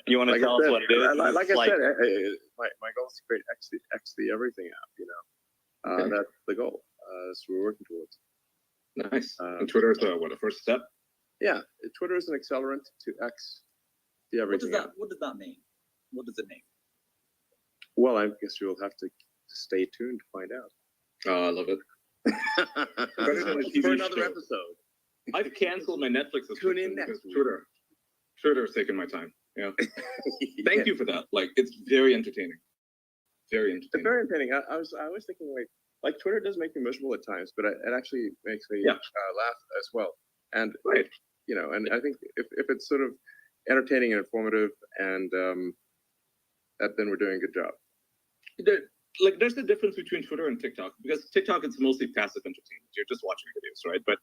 [SPEAKER 7] You want to tell us what it is?
[SPEAKER 6] Like I said, my goal is to create X the everything app. That's the goal. That's what we're working towards.
[SPEAKER 5] Nice. And Twitter is the first step?
[SPEAKER 6] Yeah, Twitter is an accelerant to X the everything app.
[SPEAKER 2] What does that mean? What does it mean?
[SPEAKER 6] Well, I guess you'll have to stay tuned to find out.
[SPEAKER 5] Oh, I love it.
[SPEAKER 6] For another episode.
[SPEAKER 5] I've canceled my Netflix subscription because Twitter's taking my time. Yeah. Thank you for that. Like, it's very entertaining. Very entertaining.
[SPEAKER 6] It's very entertaining. I was thinking like Twitter does make me miserable at times, but it actually makes me laugh as well. And and I think if it's sort of entertaining and informative, and then we're doing a good job.
[SPEAKER 5] There's a difference between Twitter and TikTok, because TikTok is mostly passive entertainment. You're just watching videos, right? But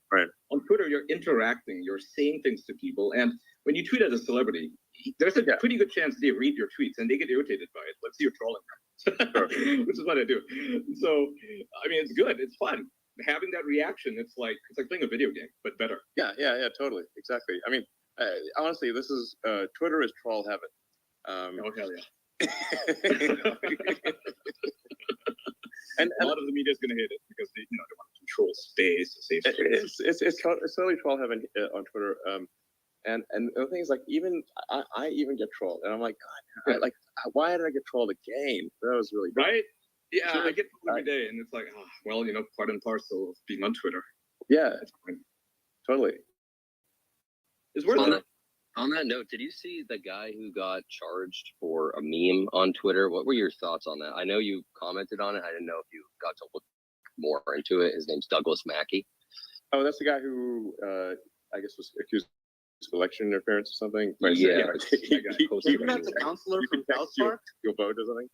[SPEAKER 5] on Twitter, you're interacting, you're saying things to people, and when you tweet at a celebrity, there's a pretty good chance they read your tweets and they get irritated by it. Let's say you're trolling them. which is what I do. So, I mean, it's good. It's fun. Having that reaction, it's like playing a video game, but better.
[SPEAKER 6] Yeah, totally, exactly. I mean, honestly, this is Twitter is troll heaven.
[SPEAKER 5] Oh hell yeah!
[SPEAKER 6] and
[SPEAKER 5] a lot of the media is going to hate it because they want to control space, safe space.
[SPEAKER 6] It's totally troll heaven on Twitter. And the thing is, like, even I even get trolled, and I'm like, God, why did I get trolled again? That was really bad.
[SPEAKER 5] Right. Yeah,
[SPEAKER 6] Sure.
[SPEAKER 5] I get trolled every day, and it's like, well, part and parcel of being on Twitter.
[SPEAKER 6] Yeah,
[SPEAKER 5] It's fine.
[SPEAKER 6] totally.
[SPEAKER 5] It's worth it.
[SPEAKER 4] On that note, did you see the guy who got charged for a meme on Twitter? What were your thoughts on that? I know you commented on it. I didn't know if you got to look more into it. His name's Douglas Mackey.
[SPEAKER 6] Oh, that's the guy who I guess was accused of election interference or something.
[SPEAKER 4] Yeah.
[SPEAKER 3] Isn't that the counselor from South Park?
[SPEAKER 6] Your vote or something?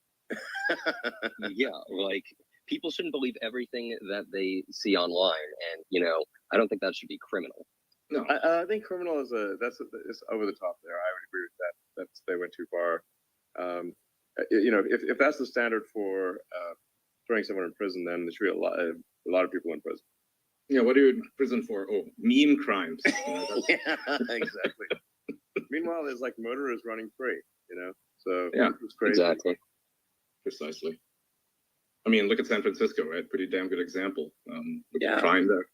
[SPEAKER 4] Yeah, like people shouldn't believe everything that they see online, and I don't think that should be criminal.
[SPEAKER 5] No,
[SPEAKER 6] I think criminal is it's over the top there. I would agree with that. They went too far. If that's the standard for throwing someone in prison, then there should be a lot of people in prison.
[SPEAKER 5] Yeah, what are you in prison for? Oh, meme crimes.
[SPEAKER 6] Yeah, exactly. Meanwhile, there's like murderers running free. So
[SPEAKER 5] yeah,
[SPEAKER 6] it's crazy.
[SPEAKER 4] Exactly.
[SPEAKER 5] Precisely. I mean, look at San Francisco, right? Pretty damn good example. With
[SPEAKER 6] Yeah.
[SPEAKER 5] crime there.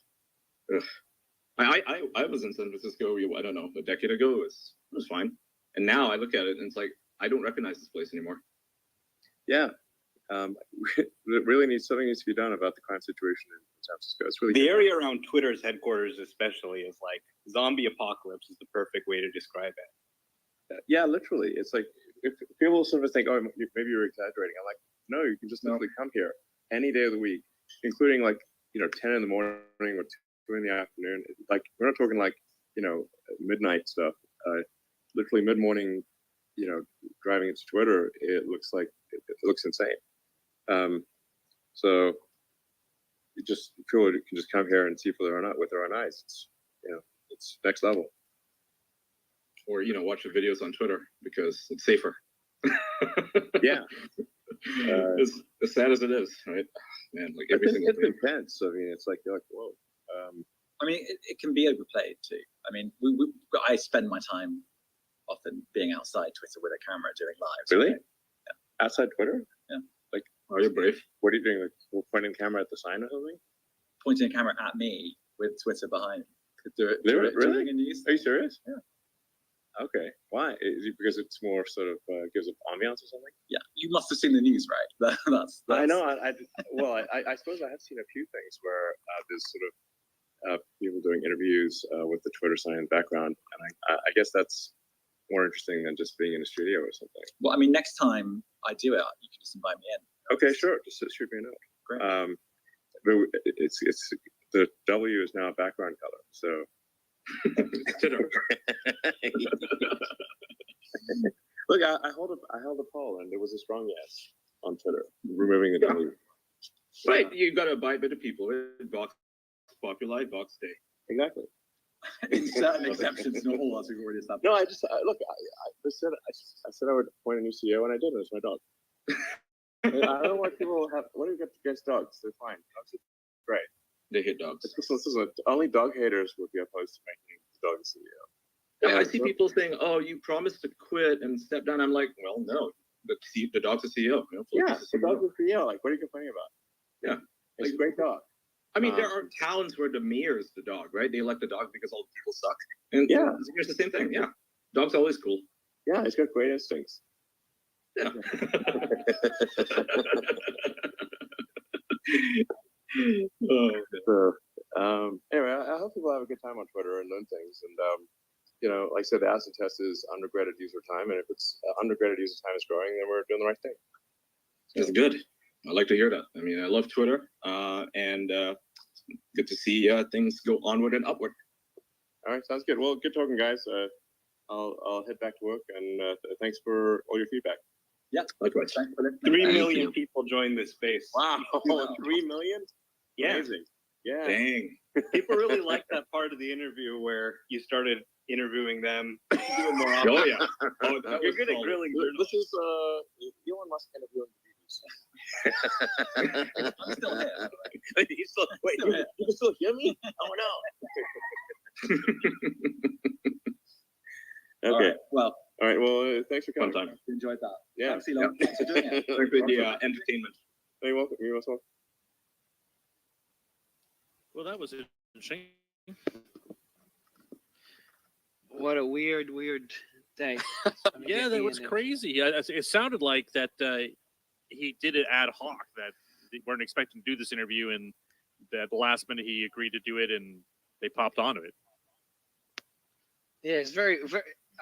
[SPEAKER 5] Ugh. I was in San Francisco, I don't know, a decade ago. It was fine. And now I look at it and it's like, I don't recognize this place anymore.
[SPEAKER 6] Yeah. Something needs to be done about the crime situation in San Francisco. It's really
[SPEAKER 7] The area around Twitter's headquarters, especially, is like zombie apocalypse is the perfect way to describe it.
[SPEAKER 6] Yeah, literally. It's like if people sort of think, oh, maybe you're exaggerating. I'm like, no, you can just literally come here any day of the week, including 10 in the morning or 2 in the afternoon. Like we're not talking midnight stuff. Literally mid morning, driving into Twitter, it looks insane. So you just people can just come here and see with their own eyes. It's next level.
[SPEAKER 5] Or, watch the videos on Twitter because it's safer.
[SPEAKER 6] Yeah.
[SPEAKER 5] As sad as it is, right? Man, like every single
[SPEAKER 6] it's
[SPEAKER 5] thing.
[SPEAKER 6] intense. I mean, it's like you're like, whoa.
[SPEAKER 2] I mean, it can be overplayed too. I mean, I spend my time often being outside Twitter with a camera doing lives.
[SPEAKER 6] Really?
[SPEAKER 2] Right?
[SPEAKER 6] Outside Twitter?
[SPEAKER 2] Yeah.
[SPEAKER 6] Like,
[SPEAKER 5] Oh, you're brave.
[SPEAKER 6] what are you doing? Like pointing the camera at the sign or something?
[SPEAKER 2] Pointing a camera at me with Twitter behind.
[SPEAKER 6] Really?
[SPEAKER 2] During a news.
[SPEAKER 6] Are you serious?
[SPEAKER 2] Yeah.
[SPEAKER 6] Okay. Why? Is it because it's more sort of gives it ambiance or something?
[SPEAKER 2] Yeah, you must have seen the news, right? That's
[SPEAKER 6] I know. I suppose I have seen a few things where there's sort of people doing interviews with the Twitter sign in the background, and I guess that's more interesting than just being in a studio or something.
[SPEAKER 2] Well, I mean, next time I do it, you can just invite me in.
[SPEAKER 6] Okay, sure. Just shoot me a note.
[SPEAKER 2] Great.
[SPEAKER 6] But it's the W is now a background color, so. Look, I held a poll, and there was a strong yes on Twitter, removing the W.
[SPEAKER 5] Right, you got to abide by the people. Vox populi, Vox stay.
[SPEAKER 6] Exactly.
[SPEAKER 2] In certain exceptions, not all as we've already established.
[SPEAKER 6] No, I said I would appoint a new CEO, and I did. It was my dog. I don't know why people have. What do you get against dogs? They're fine. Dogs are great.
[SPEAKER 5] They hate dogs.
[SPEAKER 6] Only dog haters would be opposed to making the dog CEO.
[SPEAKER 5] Yeah, I see people saying, "Oh, you promised to quit and step down." I'm like, "Well, no. The dog's a CEO.
[SPEAKER 6] Yeah, the dog's a CEO. Like, what are you complaining about?
[SPEAKER 5] Yeah,
[SPEAKER 6] it's a great dog.
[SPEAKER 5] I mean, there are towns where the mayor is the dog, right? They elect the dog because all the people suck. And
[SPEAKER 6] yeah,
[SPEAKER 5] it's the same thing. Yeah, dog's always cool.
[SPEAKER 6] Yeah, it's got great instincts.
[SPEAKER 5] Yeah.
[SPEAKER 6] Anyway, I hope people have a good time on Twitter and learn things. And like I said, the acid test is undergraded user time, and if it's undergraded user time is growing, then we're doing the right thing.
[SPEAKER 5] That's good. I like to hear that. I mean, I love Twitter, and good to see things go onward and upward.
[SPEAKER 6] All right, sounds good. Well, good talking, guys. I'll head back to work, and thanks for all your feedback.
[SPEAKER 2] Yeah,
[SPEAKER 5] likewise.
[SPEAKER 7] 3 million people joined this space.
[SPEAKER 6] Wow, 3 million?
[SPEAKER 7] Yeah.
[SPEAKER 6] Amazing. Yeah.
[SPEAKER 5] Dang.
[SPEAKER 7] People really like that part of the interview where you started interviewing them. Doing more often.
[SPEAKER 5] Oh yeah. Oh,
[SPEAKER 7] You're good at grilling.
[SPEAKER 6] This is Elon Musk interviewing the BBC.
[SPEAKER 2] I'm still here. by the way.
[SPEAKER 3] Wait,
[SPEAKER 2] Still here.
[SPEAKER 3] you can still hear me? Oh no.
[SPEAKER 2] All
[SPEAKER 6] Okay.
[SPEAKER 2] right, well,
[SPEAKER 6] All right. Well, thanks for
[SPEAKER 5] Fun
[SPEAKER 6] coming.
[SPEAKER 5] time.
[SPEAKER 2] enjoyed that.
[SPEAKER 6] Yeah.
[SPEAKER 2] Thanks, Elon. Thanks for doing it.
[SPEAKER 5] Thanks for the entertainment.
[SPEAKER 6] You're welcome. You're most welcome.
[SPEAKER 8] Well, that was interesting.
[SPEAKER 9] What a weird day.
[SPEAKER 8] Yeah, that was crazy. It sounded like that he did it ad hoc, that they weren't expecting to do this interview, and at the last minute he agreed to do it, and they popped onto it.
[SPEAKER 9] Yeah, it's very.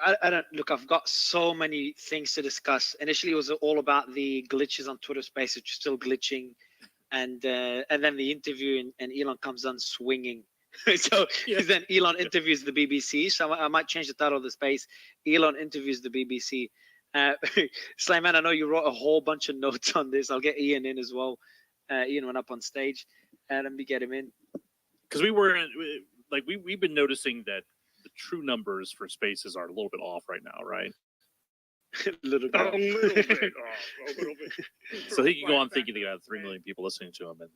[SPEAKER 9] I don't look. I've got so many things to discuss. Initially, it was all about the glitches on Twitter Space, which is still glitching, and then the interview, and Elon comes on swinging. So then Elon interviews the BBC. So I might change the title of the space. Elon interviews the BBC. Slayman, I know you wrote a whole bunch of notes on this. I'll get Ian in as well. Ian went up on stage. Let me get him in.
[SPEAKER 8] Because we've been noticing that the true numbers for spaces are a little bit off right now, right?
[SPEAKER 9] A little bit.
[SPEAKER 8] A little bit So he can go on thinking they got 3 million people listening to him, and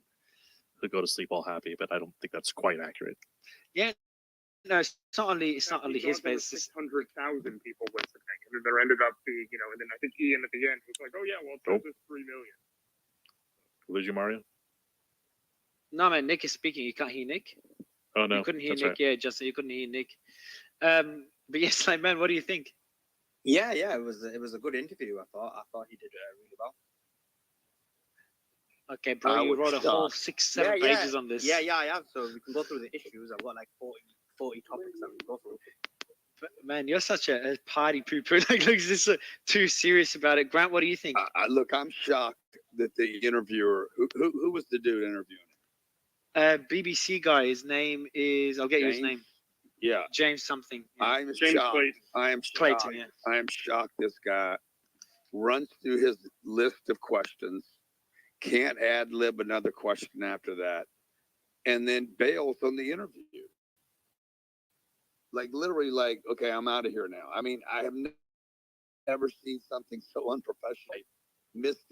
[SPEAKER 8] he'll go to sleep all happy. But I don't think that's quite accurate.
[SPEAKER 9] Yeah. No, it's not only his space.
[SPEAKER 10] 600,000 people listening, and then there ended up being, and then I think Ian at the end was like, "Oh yeah, well, it's just 3 million."
[SPEAKER 8] Lose you, Mario?
[SPEAKER 9] No, man, Nick is speaking. You can't hear Nick.
[SPEAKER 8] Oh no,
[SPEAKER 9] You couldn't hear
[SPEAKER 8] that's
[SPEAKER 9] Nick.
[SPEAKER 8] right.
[SPEAKER 9] Yeah, Justin, you couldn't hear Nick. But yes, like, man, what do you think?
[SPEAKER 11] Yeah, it was a good interview. I thought he did really well.
[SPEAKER 9] Okay, bro, you wrote a whole 6-7 pages on this.
[SPEAKER 11] Yeah, I have. So we can go through the issues. I've got like 40 topics that we can go through.
[SPEAKER 9] But, man, you're such a party pooper. Like, look, this is too serious about it. Grant, what do you think?
[SPEAKER 12] Look, I'm shocked that the interviewer, who was the dude interviewing him?
[SPEAKER 9] BBC guy. His name is. I'll get you his
[SPEAKER 12] James?
[SPEAKER 9] name.
[SPEAKER 12] Yeah,
[SPEAKER 9] James something. Yeah.
[SPEAKER 12] I'm
[SPEAKER 10] James
[SPEAKER 12] shocked.
[SPEAKER 10] Clayton.
[SPEAKER 12] I am
[SPEAKER 9] Clayton.
[SPEAKER 12] shocked.
[SPEAKER 9] Yeah.
[SPEAKER 12] I am shocked. This guy runs through his list of questions, can't ad lib another question after that, and then bails on the interview. Like literally, like, okay, I'm out of here now. I mean, I have never seen something so unprofessional. Missed.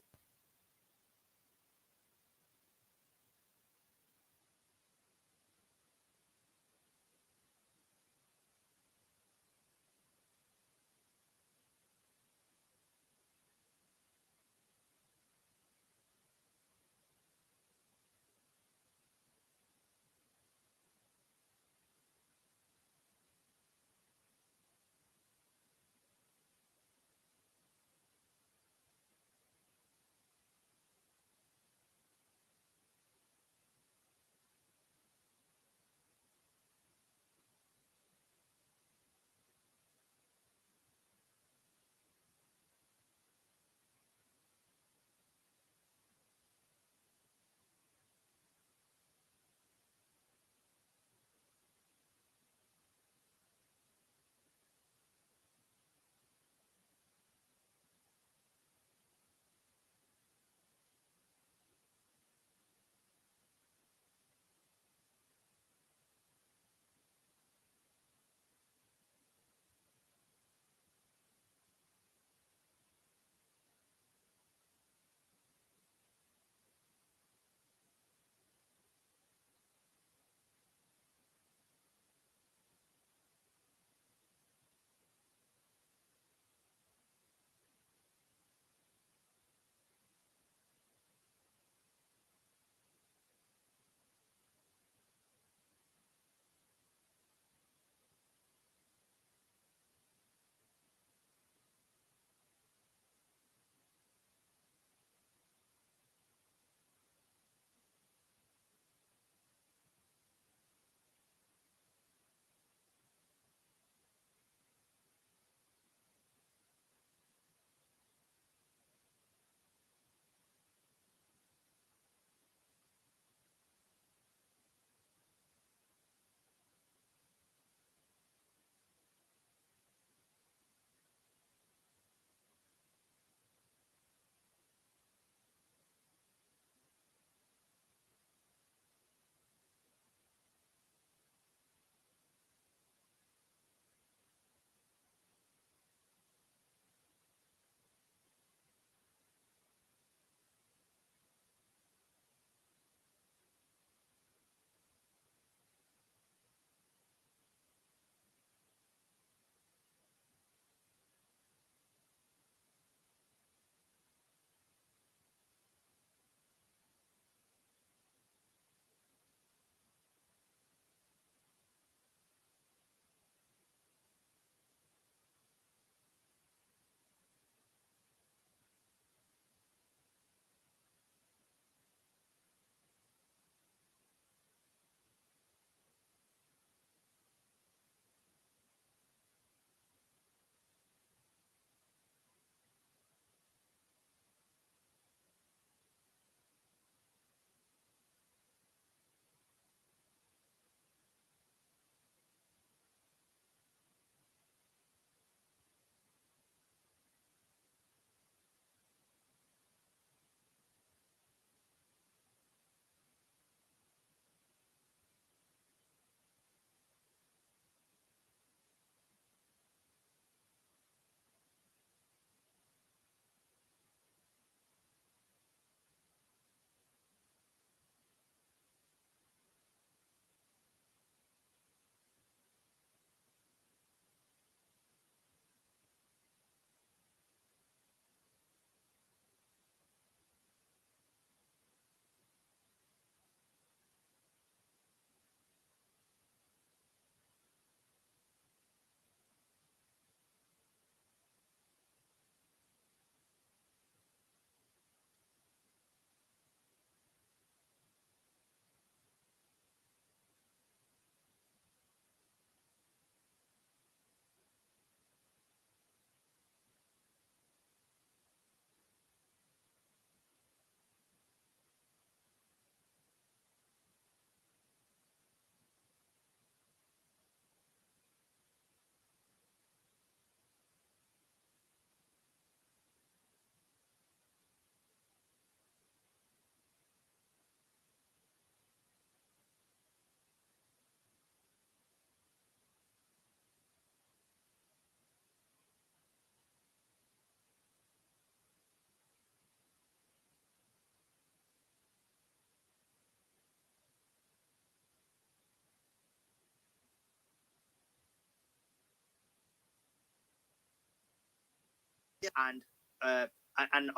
[SPEAKER 11] And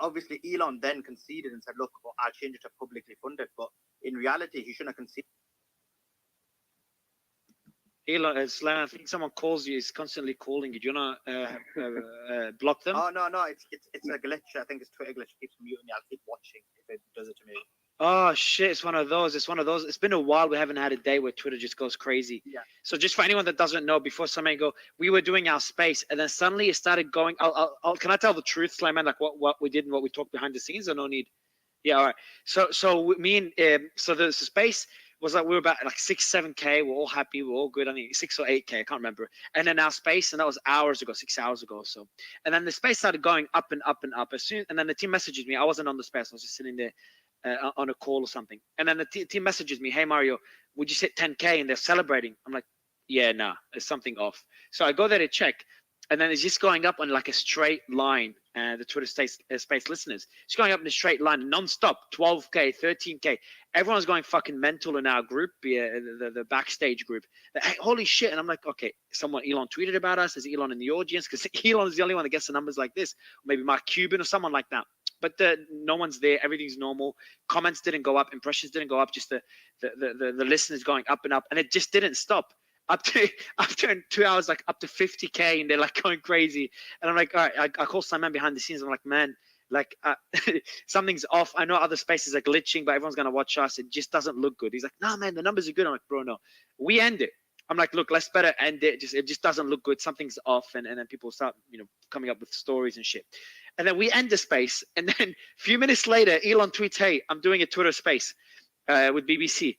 [SPEAKER 11] obviously Elon then conceded and said, "Look, well, I'll change it to publicly funded." But in reality, he shouldn't have conceded.
[SPEAKER 9] Elon, Slam, I think someone calls you. He's constantly calling you. Do you want to block them?
[SPEAKER 11] Oh no, it's a glitch. I think it's Twitter glitch. It keeps muting me. I'll keep watching if it does it to me.
[SPEAKER 9] Oh shit! It's one of those. It's one of those. It's been a while. We haven't had a day where Twitter just goes crazy.
[SPEAKER 11] Yeah.
[SPEAKER 9] So just for anyone that doesn't know, before somebody go, we were doing our space, and then suddenly it started going. Can I tell the truth, Slayman? Like what we did and what we talked behind the scenes, or no need? Yeah. All right. So me and so the space was like we were about like 6-7K. We're all happy. We're all good. I think 6 or 8K. I can't remember. And then our space, and that was hours ago, 6 hours ago. Or so, and then the space started going up and up and up. And then the team messages me. I wasn't on the space. I was just sitting there. On a call or something, and then the team messages me, "Hey Mario, would you hit 10K?" And they're celebrating. I'm like, "Yeah, nah, there's something off." So I go there to check, and then it's just going up on like a straight line. The Twitter space listeners, it's going up in a straight line, non-stop, 12K, 13K. Everyone's going fucking mental in our group, the backstage group. Hey, holy shit! And I'm like, okay, Elon tweeted about us. Is Elon in the audience? Because Elon is the only one that gets the numbers like this. Maybe Mark Cuban or someone like that. But no one's there. Everything's normal. Comments didn't go up. Impressions didn't go up. Just the listeners going up and up, and it just didn't stop. After 2 hours, like up to 50K, and they're like going crazy. And I'm like, all right. I call Simon behind the scenes. I'm like, man, like something's off. I know other spaces are glitching, but everyone's gonna watch us. It just doesn't look good. He's like, no, man, the numbers are good. I'm like, bro, no. We end it. I'm like, look, let's better end it. It just doesn't look good. Something's off, and then people start, coming up with stories and shit. And then we end the space, and then a few minutes later, Elon tweets, "Hey, I'm doing a Twitter space with BBC."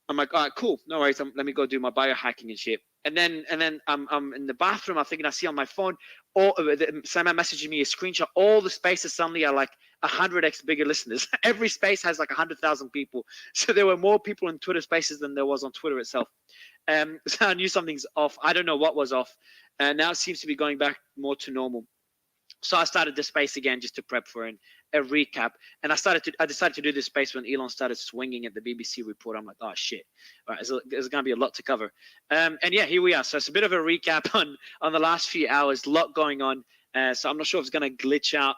[SPEAKER 9] I'm like, all right, cool, no worries. Let me go do my biohacking and shit. And then I'm in the bathroom. I'm thinking I see on my phone, Simon messaging me a screenshot. All the spaces suddenly are like 100x bigger listeners. Every space has like 100,000 people. So there were more people in Twitter spaces than there was on Twitter itself. So I knew something's off. I don't know what was off. And now it seems to be going back more to normal. So I started the space again just to prep for a recap, and I decided to do this space when Elon started swinging at the BBC report. I'm like, oh shit, all right, there's going to be a lot to cover, and yeah, here we are. So it's a bit of a recap on the last few hours, a lot going on. So I'm not sure if it's going to glitch out,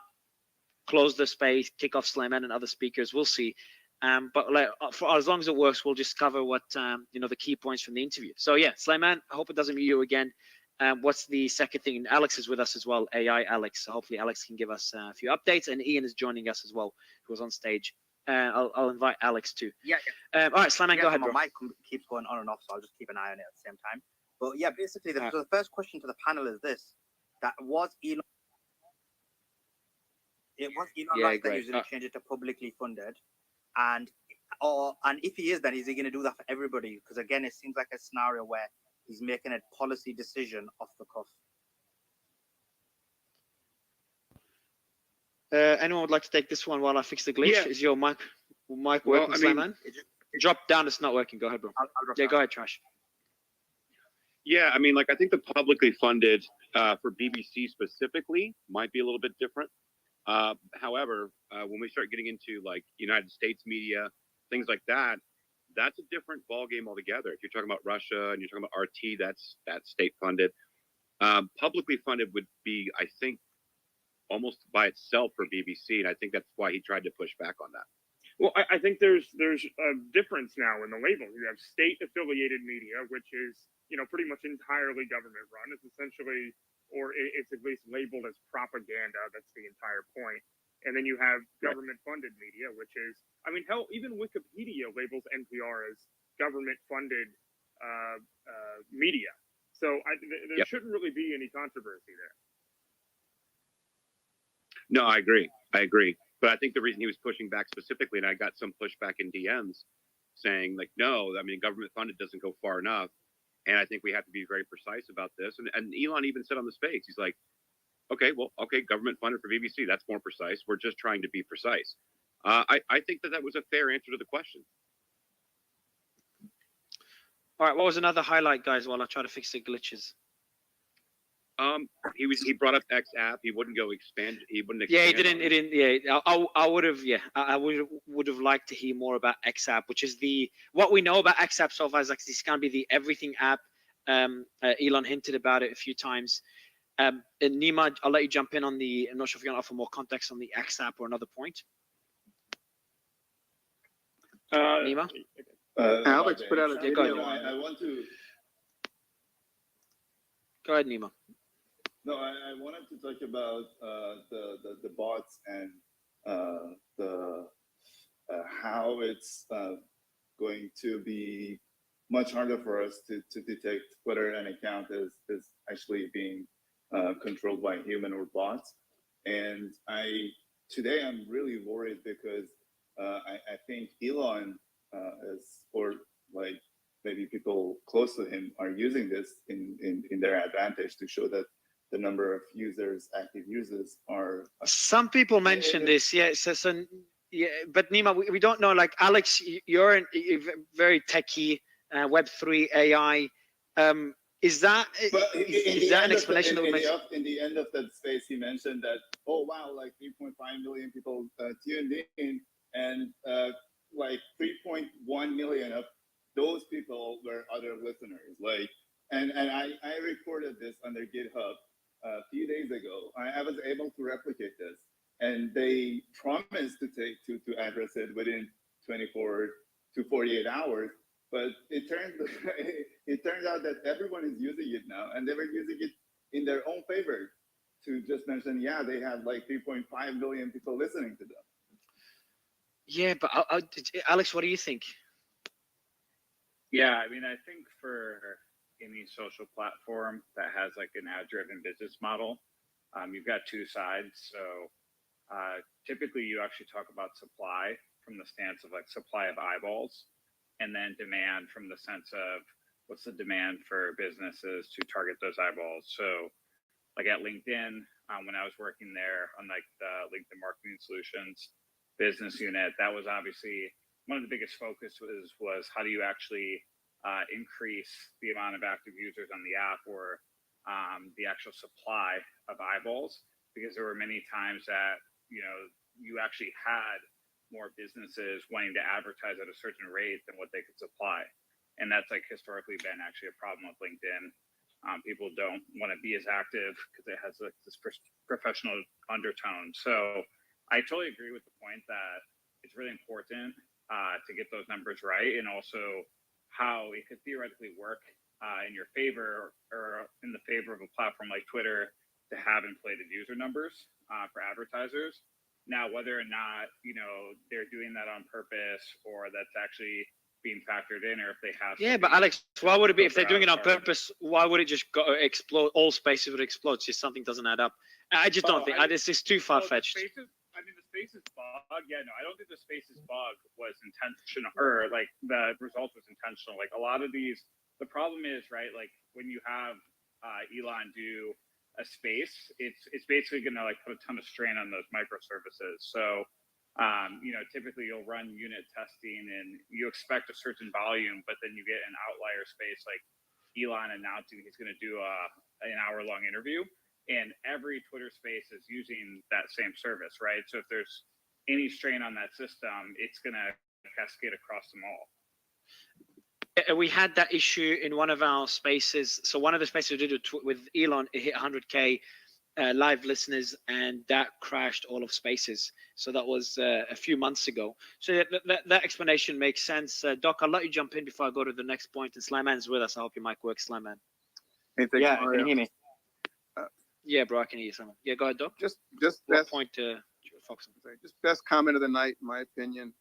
[SPEAKER 9] close the space, kick off Slayman and other speakers. We'll see. But like, for as long as it works, we'll just cover what the key points from the interview. So yeah, Slayman, I hope it doesn't mute you again. What's the second thing? Alex is with us as well, AI Alex. So hopefully Alex can give us a few updates, and Ian is joining us as well, who was on stage. I'll invite Alex too.
[SPEAKER 11] Yeah.
[SPEAKER 9] All right, Slayman, go ahead, bro.
[SPEAKER 11] My mic keeps going on and off, so I'll just keep an eye on it at the same time. But yeah, basically, the first question to the panel is this: that was Elon. It was Elon Musk that usually change it to publicly funded, and if he is, then is he going to do that for everybody? Because again, it seems like a scenario where he's making a policy decision off the cuff.
[SPEAKER 9] Anyone would like to take this one while I fix the glitch? Yeah. Is your mic working, Slayman? Drop down, it's not working. Go ahead, bro. Go ahead, Trash.
[SPEAKER 6] Yeah, I mean, like, I think the publicly funded for BBC specifically might be a little bit different. However, when we start getting into like United States media, things like that, that's a different ballgame altogether. If you're talking about Russia and you're talking about RT, that's state funded. Publicly funded would be, I think, almost by itself for BBC, and I think that's why he tried to push back on that.
[SPEAKER 10] Well, I think there's a difference now in the label. You have state affiliated media, which is pretty much entirely government run. It's essentially, or it's at least labeled as propaganda. That's the entire point. And then you have government funded media, which is, I mean, hell, even Wikipedia labels NPR as government funded media. So there shouldn't really be any controversy there.
[SPEAKER 6] No, I agree. But I think the reason he was pushing back specifically, and I got some pushback in DMs saying like, no, I mean, government funded doesn't go far enough. And I think we have to be very precise about this. And Elon even said on the space, he's like, okay, government funded for BBC. That's more precise. We're just trying to be precise. I think that was a fair answer to the question.
[SPEAKER 9] All right, what was another highlight, guys, while I try to fix the glitches?
[SPEAKER 6] He brought up X app. He wouldn't go expand. He wouldn't.
[SPEAKER 9] Yeah, he didn't. Yeah, I would have. Yeah, I would have liked to hear more about X app, which is what we know about X app so far is like this is gonna be the everything app. Elon hinted about it a few times. And Nima, I'll let you jump in on the. I'm not sure if you're going to offer more context on the X app or another point. Nima,
[SPEAKER 13] Alex put out a
[SPEAKER 9] Yeah, go
[SPEAKER 13] video.
[SPEAKER 9] ahead.
[SPEAKER 13] I want to.
[SPEAKER 9] go ahead, Nima.
[SPEAKER 13] No, I wanted to talk about the bots and the how it's going to be much harder for us to detect whether an account is actually being controlled by human or bots. And today I'm really worried because I think Elon or like maybe people close to him are using this in their advantage to show that the number of active users are.
[SPEAKER 9] Some people mention this, yeah. So yeah, but Nima, we don't know. Like Alex, you're very techie, Web3 AI. Is that an explanation that would make sense?
[SPEAKER 13] In the end of that space, he mentioned that, oh wow, like 3.5 million people tuned in, and like 3.1 million of those people were other listeners. Like, and I recorded this under GitHub a few days ago. I was able to replicate this, and they promised to address it within 24 to 48 hours. But it turns out that everyone is using it now, and they were using it in their own favor to just mention, yeah, they had like 3.5 million people listening to them.
[SPEAKER 9] Yeah, but Alex, what do you think?
[SPEAKER 14] Yeah, I mean, I think for any social platform that has like an ad-driven business model, you've got two sides. So typically you actually talk about supply from the stance of like supply of eyeballs, and then demand from the sense of what's the demand for businesses to target those eyeballs. So like at LinkedIn, when I was working there on like the LinkedIn Marketing Solutions business unit, that was obviously one of the biggest focus was how do you actually increase the amount of active users on the app, or the actual supply of eyeballs, because there were many times that you actually had more businesses wanting to advertise at a certain rate than what they could supply, and that's like historically been actually a problem with LinkedIn. People don't want to be as active because it has like this professional undertone. So I totally agree with the point that it's really important to get those numbers right, and also how it could theoretically work in your favor or in the favor of a platform like Twitter to have inflated user numbers for advertisers. Now, whether or not they're doing that on purpose, or that's actually being factored in, or if they have.
[SPEAKER 9] Yeah, but Alex, why would it be if they're doing it on purpose? Why would it just explode? All spaces would explode. Just something doesn't add up. I just don't think this is too far fetched.
[SPEAKER 14] I mean, the spaces bug. Yeah, no, I don't think the spaces bug was intentional, or like the result was intentional. Like a lot of these, the problem is, right, like when you have Elon do a space, it's basically going to like put a ton of strain on those microservices. So typically you'll run unit testing and you expect a certain volume, but then you get an outlier space like Elon announcing he's going to do an hour-long interview, and every Twitter space is using that same service, right? So if there's any strain on that system, it's going to cascade across them all.
[SPEAKER 9] We had that issue in one of our spaces. So one of the spaces we did with Elon, it hit 100K live listeners, and that crashed all of spaces. So that was a few months ago. So that explanation makes sense. Doc, I'll let you jump in before I go to the next point. And Slyman's with us. I hope your mic works, Slyman.
[SPEAKER 15] Hey, yeah, can you hear me?
[SPEAKER 9] Yeah, bro, I can hear you. Slyman. Yeah, go ahead, Doc.
[SPEAKER 15] Just
[SPEAKER 9] what
[SPEAKER 15] best
[SPEAKER 9] point to focus on?
[SPEAKER 15] Just best comment of the night, in my opinion.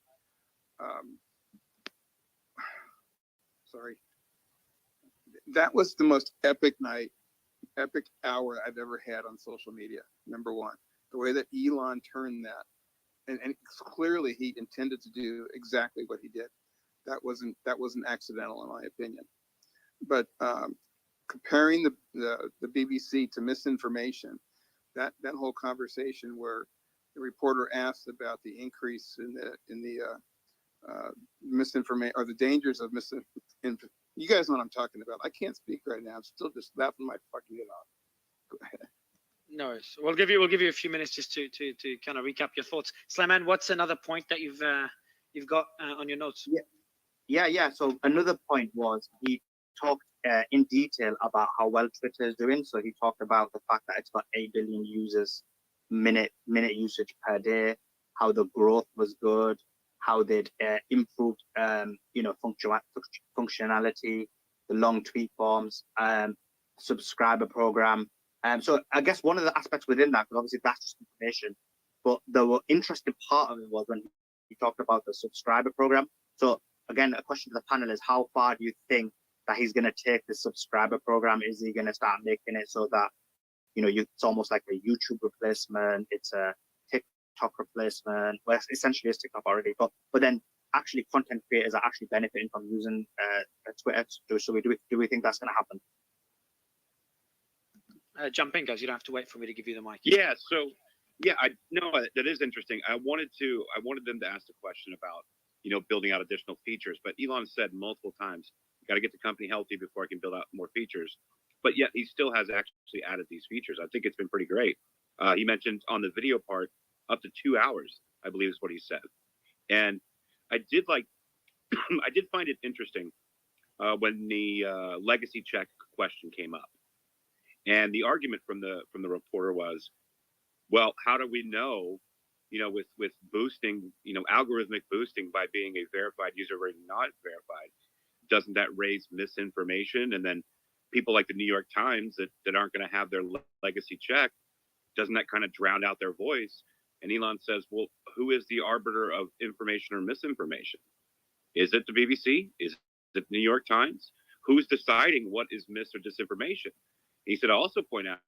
[SPEAKER 15] Sorry. That was the most epic night, epic hour I've ever had on social media. Number one, the way that Elon turned that, and clearly he intended to do exactly what he did. That wasn't accidental, in my opinion. But comparing the BBC to misinformation, that whole conversation where the reporter asked about the increase in the misinformation, or the dangers of misinformation. You guys know what I'm talking about. I can't speak right now. I'm still just laughing my fucking head off. Go ahead.
[SPEAKER 9] No worries. We'll give you a few minutes just to kind of recap your thoughts. Slyman, what's another point that you've got on your notes?
[SPEAKER 11] Yeah. So another point was he talked in detail about how well Twitter is doing. So he talked about the fact that it's got 8 billion users, minute usage per day, how the growth was good, how they'd improved, functionality, the long tweet forms, subscriber program. So I guess one of the aspects within that, because obviously that's just information, but the interesting part of it was when he talked about the subscriber program. So again, a question to the panel is, how far do you think that he's going to take the subscriber program? Is he going to start making it so that, it's almost like a YouTube replacement, it's a TikTok replacement, well, essentially it's TikTok already, but then actually content creators are actually benefiting from using Twitter. So do we think that's going to happen?
[SPEAKER 9] Jump in, guys. You don't have to wait for me to give you the mic.
[SPEAKER 16] Yeah. So, that is interesting. I wanted them to ask the question about, building out additional features, but Elon said multiple times, got to get the company healthy before I can build out more features. But yet he still has actually added these features. I think it's been pretty great. He mentioned on the video part, up to 2 hours, I believe is what he said. And I did I did find it interesting when the legacy check question came up. And the argument from the reporter was, well, how do we know, with boosting, algorithmic boosting by being a verified user or not verified, doesn't that raise misinformation? And then people like the New York Times that aren't going to have their legacy check, doesn't that kind of drown out their voice? And Elon says, well, who is the arbiter of information or misinformation? Is it the BBC? Is it the New York Times? Who's deciding what is mis or disinformation? He said, I also point out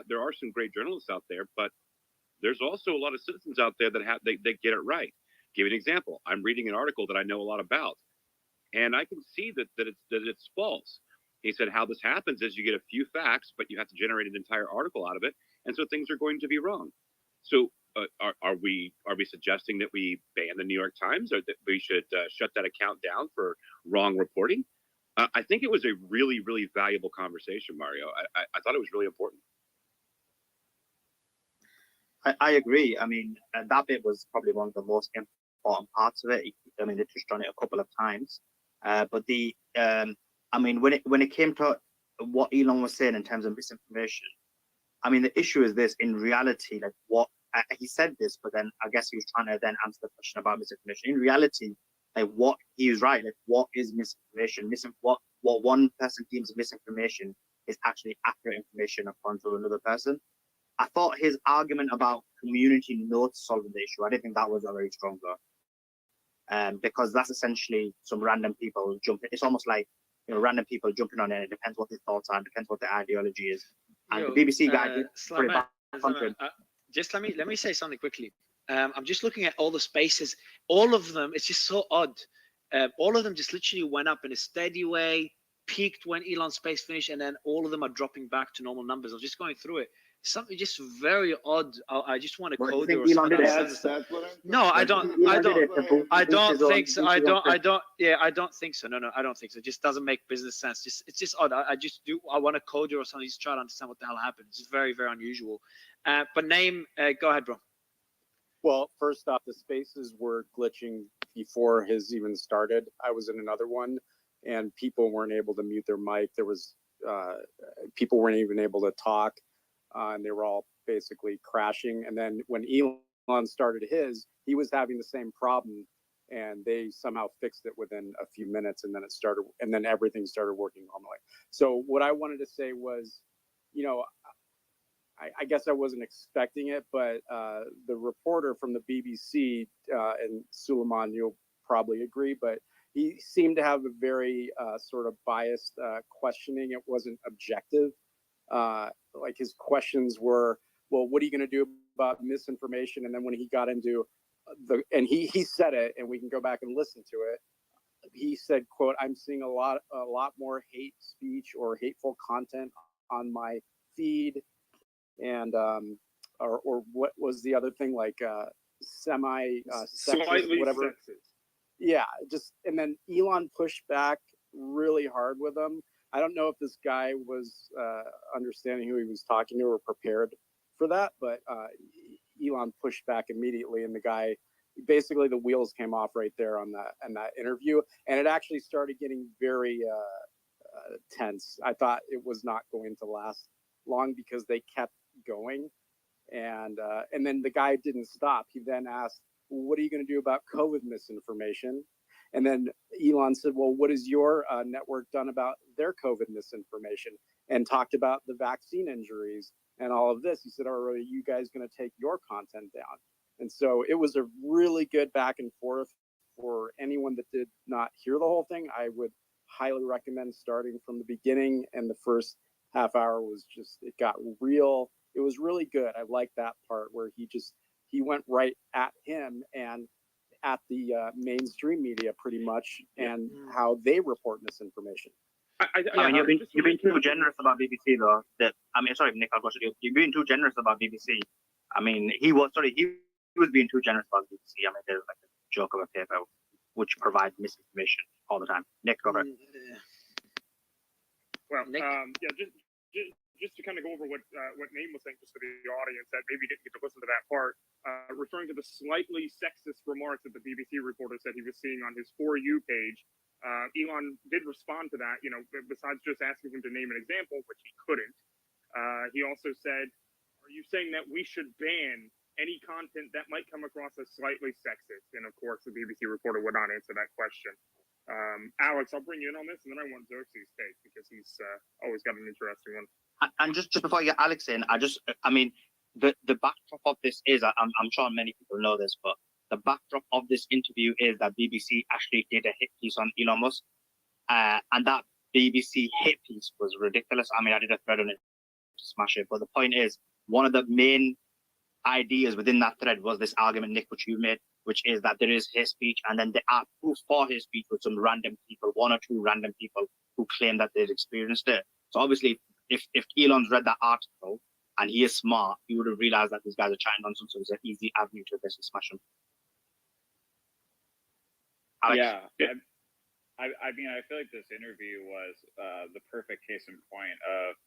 [SPEAKER 16] there are some great journalists out there, but there's also a lot of citizens out there that they get it right. Give you an example. I'm reading an article that I know a lot about, and I can see that it's false. He said, how this happens is you get a few facts, but you have to generate an entire article out of it, and so things are going to be wrong. So are we suggesting that we ban the New York Times, or that we should shut that account down for wrong reporting? I think it was a really, really valuable conversation, Mario. I thought it was really important.
[SPEAKER 11] I agree. I mean, that bit was probably one of the most important parts of it. I mean, they touched on it a couple of times. But when it came to what Elon was saying in terms of misinformation, I mean, the issue is this: in reality, like what he said this, but then I guess he was trying to then answer the question about misinformation. In reality, like what he was right. Like what is misinformation? What one person deems misinformation is actually accurate information according to another person. I thought his argument about community notes solving the issue, I didn't think that was a very strong though. Because that's essentially some random people jumping. It's almost like, random people jumping on it. It depends what their thoughts are, it depends what their ideology is. And the BBC guy did put it back onto him.
[SPEAKER 9] Just let me say something quickly. I'm just looking at all the spaces. All of them, it's just so odd. All of them just literally went up in a steady way, peaked when Elon's space finished, and then all of them are dropping back to normal numbers. I was just going through it. Something just very odd. I just want to code it or something. No, I don't think so. I don't think so. No, I don't think so. It just doesn't make business sense. It's just odd. I want to code it or something. Just try to understand what the hell happened. It's very, very unusual. But go ahead, bro.
[SPEAKER 17] Well, first off, the spaces were glitching before his even started. I was in another one, and people weren't able to mute their mic. There was people weren't even able to talk. And they were all basically crashing. And then when Elon started his, he was having the same problem, and they somehow fixed it within a few minutes, and then everything started working normally. So what I wanted to say was, I guess I wasn't expecting it, but the reporter from the BBC, and Suleiman, you'll probably agree, but he seemed to have a very sort of biased questioning. It wasn't objective. Like his questions were, well, what are you going to do about misinformation? And then when he got into and he said it, and we can go back and listen to it. He said, quote, I'm seeing a lot more hate speech or hateful content on my feed. And, or what was the other thing, like, semi-sexist, whatever. Sexist. Yeah, and then Elon pushed back really hard with him. I don't know if this guy was understanding who he was talking to or prepared for that, but Elon pushed back immediately, and the guy, basically the wheels came off right there on that interview, and it actually started getting very tense. I thought it was not going to last long because they kept going, and then the guy didn't stop. He then asked, well, "What are you going to do about COVID misinformation?" And then Elon said, "Well, what has your network done about their COVID misinformation?" And talked about the vaccine injuries and all of this. He said, "Are you guys going to take your content down?" And so it was a really good back and forth. For anyone that did not hear the whole thing, I would highly recommend starting from the beginning. And the first half hour was just, it got real. It was really good. I like that part where he went right at him and at the mainstream media pretty much, and how they report misinformation.
[SPEAKER 11] I mean, you've been too generous about BBC though. Sorry, Nick, I'll go to you. You've been too generous about BBC. I mean, he was being too generous about BBC. I mean, there's like a joke of a paper which provides misinformation all the time. Nick, go ahead.
[SPEAKER 10] Well, just to kind of go over what Naeem was saying, just for the audience that maybe didn't get to listen to that part, referring to the slightly sexist remarks that the BBC reporter said he was seeing on his For You page. Elon did respond to that, besides just asking him to name an example, which he couldn't. He also said, "Are you saying that we should ban any content that might come across as slightly sexist?" And of course, the BBC reporter would not answer that question. Alex, I'll bring you in on this, and then I want Xerxes' take because he's always got an interesting one.
[SPEAKER 11] And just before you get Alex in, the backdrop of this is, I'm sure many people know this, but the backdrop of this interview is that BBC actually did a hit piece on Elon Musk, and that BBC hit piece was ridiculous. I mean, I did a thread on it to smash it, but the point is, one of the main ideas within that thread was this argument, Nick, which you made, which is that there is hate speech, and then there are proof for hate speech with some random people, one or two random people who claim that they've experienced it. So obviously, if Elon's read that article and he is smart, he would have realized that these guys are chatting nonsense, so it's an easy avenue to basically smash them. Alex?
[SPEAKER 14] Yeah. I mean, I feel like this interview was the perfect case in point of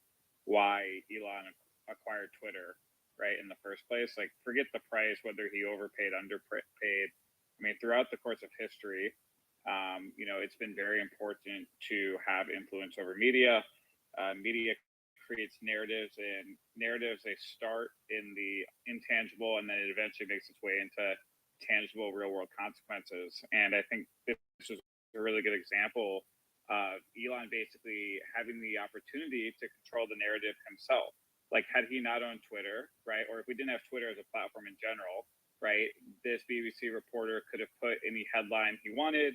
[SPEAKER 14] why Elon acquired Twitter, right, in the first place. Like, forget the price, whether he overpaid, underpaid. I mean, throughout the course of history, it's been very important to have influence over media. Media creates narratives, and narratives, they start in the intangible, and then it eventually makes its way into tangible real-world consequences. And I think this is a really good example of Elon basically having the opportunity to control the narrative himself. Like, had he not owned Twitter, right, or if we didn't have Twitter as a platform in general, right, this BBC reporter could have put any headline he wanted.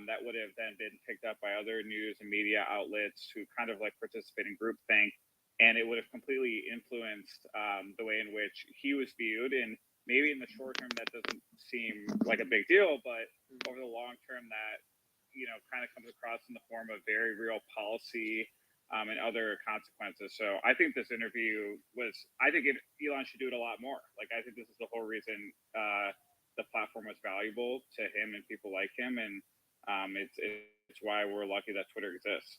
[SPEAKER 14] That would have then been picked up by other news and media outlets who kind of like participate in groupthink, and it would have completely influenced the way in which he was viewed. And maybe in the short term that doesn't seem like a big deal, but over the long term that kind of comes across in the form of very real policy and other consequences. So I think this interview I think Elon should do it a lot more. Like, I think this is the whole reason the platform was valuable to him and people like him, and it's why we're lucky that Twitter exists.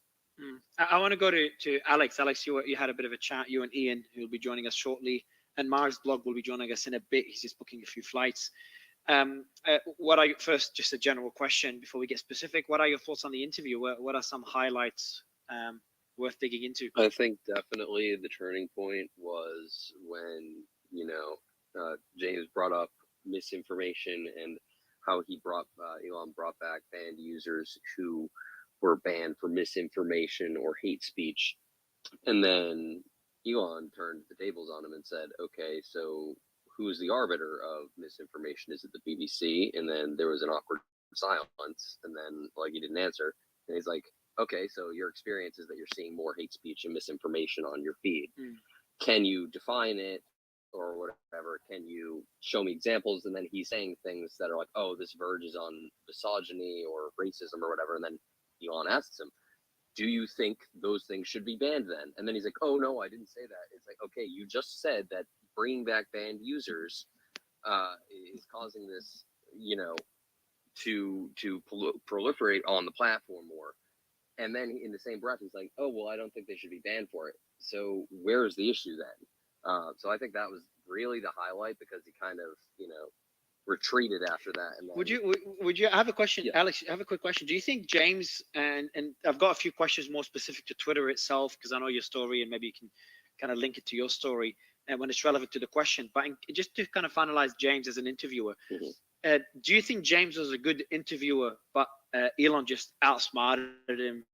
[SPEAKER 9] I want to go to Alex. Alex, you had a bit of a chat, you and Ian, who will be joining us shortly, and Mark's blog will be joining us in a bit. He's just booking a few flights. First, just a general question before we get specific. What are your thoughts on the interview? What are some highlights worth digging into?
[SPEAKER 4] I think definitely the turning point was when, James brought up misinformation and how Elon brought back banned users who were banned for misinformation or hate speech. And then Elon turned the tables on him and said, okay, so who's the arbiter of misinformation? Is it the BBC? And then there was an awkward silence, and then he didn't answer. And he's like, okay, so your experience is that you're seeing more hate speech and misinformation on your feed. Can you define it or whatever? Can you show me examples? And then he's saying things that are like, oh, this verges on misogyny or racism or whatever. And then Elon asks him, do you think those things should be banned then? And then he's like, oh, no, I didn't say that. It's like, okay, you just said that bringing back banned users is causing this, to proliferate on the platform more. And then in the same breath, he's like, oh, well, I don't think they should be banned for it. So where's the issue then? So I think that was really the highlight, because he kind of, retreated after that. And then,
[SPEAKER 9] would you? I have a question,
[SPEAKER 4] Yeah.
[SPEAKER 9] Alex. I have a quick question. Do you think James and I've got a few questions more specific to Twitter itself because I know your story and maybe you can kind of link it to your story and when it's relevant to the question. But just to kind of finalize James as an interviewer, do you think James was a good interviewer, but Elon just outsmarted him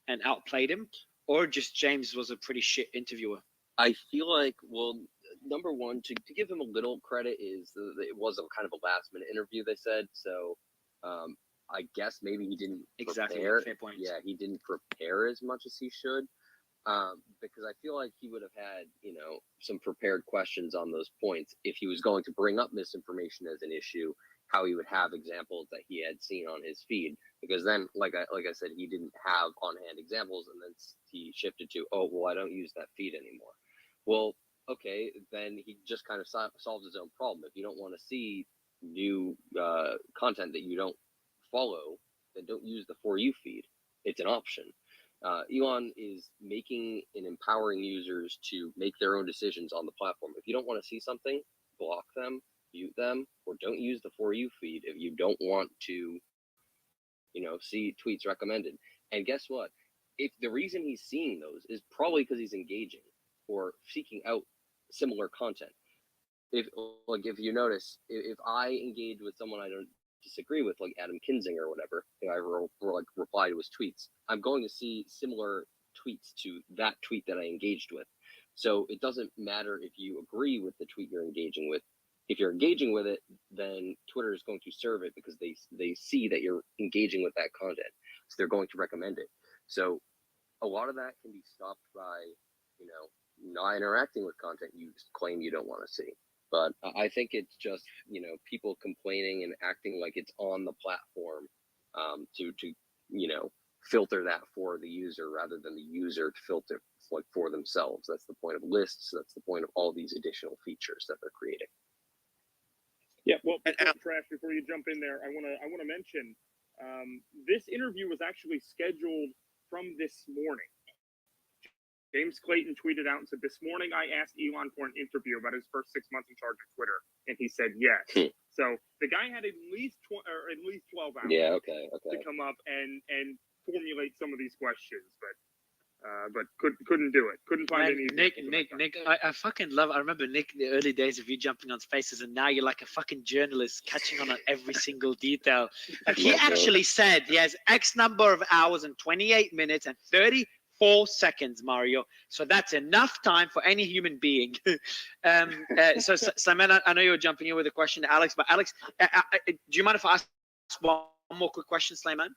[SPEAKER 9] and outplayed him, or just James was a pretty shit interviewer?
[SPEAKER 4] I feel like, well, number one, to give him a little credit is that it was a kind of a last minute interview, they said. So I guess maybe he didn't prepare.
[SPEAKER 9] Fair point.
[SPEAKER 4] Yeah, he didn't prepare as much as he should. Because I feel like he would have had, some prepared questions on those points if he was going to bring up misinformation as an issue, how he would have examples that he had seen on his feed. Because then, like I said, he didn't have on-hand examples, and then he shifted to, oh, well, I don't use that feed anymore. Well, okay, then he just kind of solves his own problem. If you don't want to see new content that you don't follow, then don't use the For You feed. It's an option. Elon is making and empowering users to make their own decisions on the platform. If you don't want to see something, block them, mute them, or don't use the For You feed if you don't want to, see tweets recommended. And guess what? If the reason he's seeing those is probably because he's engaging or seeking out similar content. If you notice, if I engage with someone I don't disagree with, like Adam Kinzinger or whatever, if I reply to his tweets, I'm going to see similar tweets to that tweet that I engaged with. So it doesn't matter if you agree with the tweet you're engaging with. If you're engaging with it, then Twitter is going to serve it because they see that you're engaging with that content. So they're going to recommend it. So a lot of that can be stopped by, not interacting with content you claim you don't want to see. But I think it's just, people complaining and acting like it's on the platform to filter that for the user rather than the user to filter for themselves. That's the point of lists. That's the point of all these additional features that they're creating.
[SPEAKER 10] Yeah, well, Trash, before you jump in there, I want to mention this interview was actually scheduled from this morning. James Clayton tweeted out and said, "This morning I asked Elon for an interview about his first 6 months in charge of Twitter, and he said yes." So the guy had at least 12 hours to come up and formulate some of these questions, but couldn't do it. Couldn't find any.
[SPEAKER 9] Nick, I fucking love it. I remember Nick, the early days of you jumping on Spaces, and now you're like a fucking journalist catching on every single detail. Like he actually said he has X number of hours and 28 minutes and 34 seconds, Mario. So that's enough time for any human being. So Simon, I know you were jumping in with a question to Alex, but Alex, do you mind if I ask one more quick question, Slayman?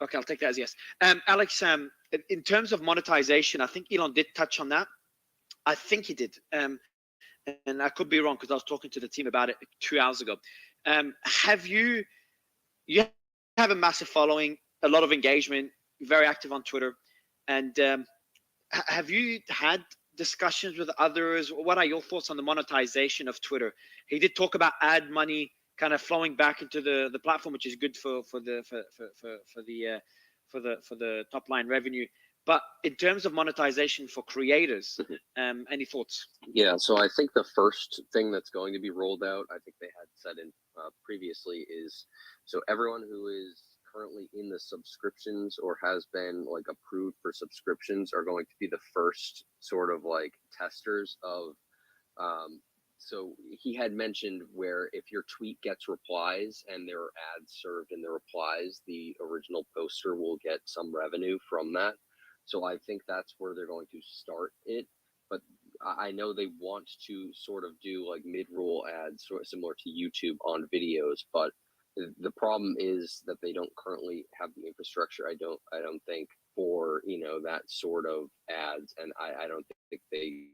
[SPEAKER 9] Okay, I'll take that as yes. Alex, in terms of monetization, I think Elon did touch on that. I think he did. And I could be wrong because I was talking to the team about it 2 hours ago. Have you have a massive following, a lot of engagement, very active on Twitter. And have you had discussions with others? What are your thoughts on the monetization of Twitter? He did talk about ad money kind of flowing back into the platform, which is good for the top line revenue. But in terms of monetization for creators, any thoughts?
[SPEAKER 4] Yeah, so I think the first thing that's going to be rolled out, I think they had said in previously, is so everyone who is currently in the subscriptions or has been like approved for subscriptions are going to be the first sort of like testers of so he had mentioned where if your tweet gets replies and there are ads served in the replies, the original poster will get some revenue from that. So I think that's where they're going to start it. But I know they want to sort of do like mid-roll ads, sort of similar to YouTube on videos. But the problem is that they don't currently have the infrastructure. I don't think for that sort of ads, and I don't think they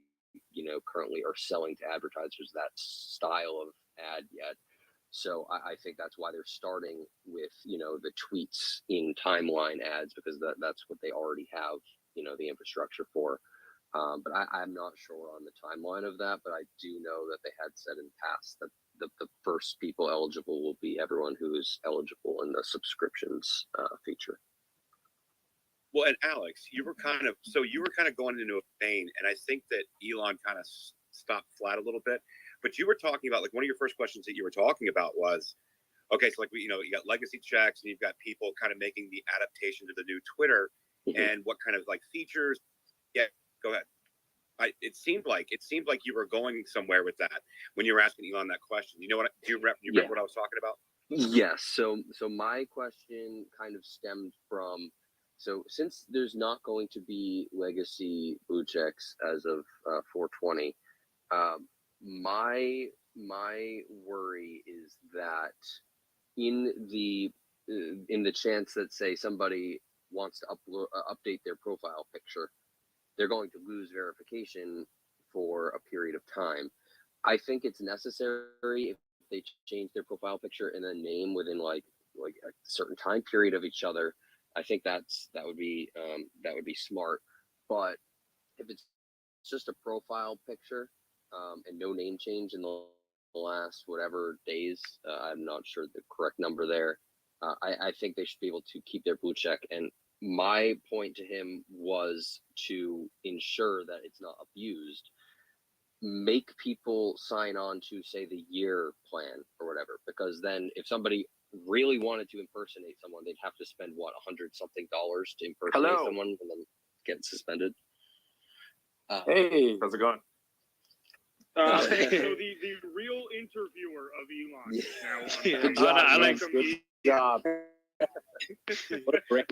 [SPEAKER 4] currently are selling to advertisers that style of ad yet. So I think that's why they're starting with, the tweets in timeline ads, because that's what they already have, the infrastructure for. But I'm not sure on the timeline of that, but I do know that they had said in the past that the first people eligible will be everyone who is eligible in the subscriptions feature.
[SPEAKER 16] Well, and Alex, you were kind of going into a vein, and I think that Elon kind of stopped flat a little bit. But you were talking about, like, one of your first questions that you were talking about was, okay, so like you got legacy checks and you've got people kind of making the adaptation to the new Twitter, and what kind of like features. Yeah, go ahead. It seemed like you were going somewhere with that when you were asking Elon that question. You know what? Do you remember what I was talking about?
[SPEAKER 4] Yes. So my question kind of stemmed from, so since there's not going to be legacy blue checks as of 420, my worry is that in the chance that, say, somebody wants to update their profile picture, they're going to lose verification for a period of time. I think it's necessary if they change their profile picture and then name within like a certain time period of each other. I think that would be smart. But if it's just a profile picture and no name change in the last whatever days, I'm not sure the correct number there. I think they should be able to keep their blue check. And my point to him was to ensure that it's not abused. Make people sign on to, say, the year plan or whatever, because then if somebody really wanted to impersonate someone, they'd have to spend $100 something to impersonate someone and then get suspended.
[SPEAKER 6] Hey, how's it going?
[SPEAKER 10] So the real interviewer of Elon is now on.
[SPEAKER 17] Good job,
[SPEAKER 10] Alex.
[SPEAKER 17] good job. What a great.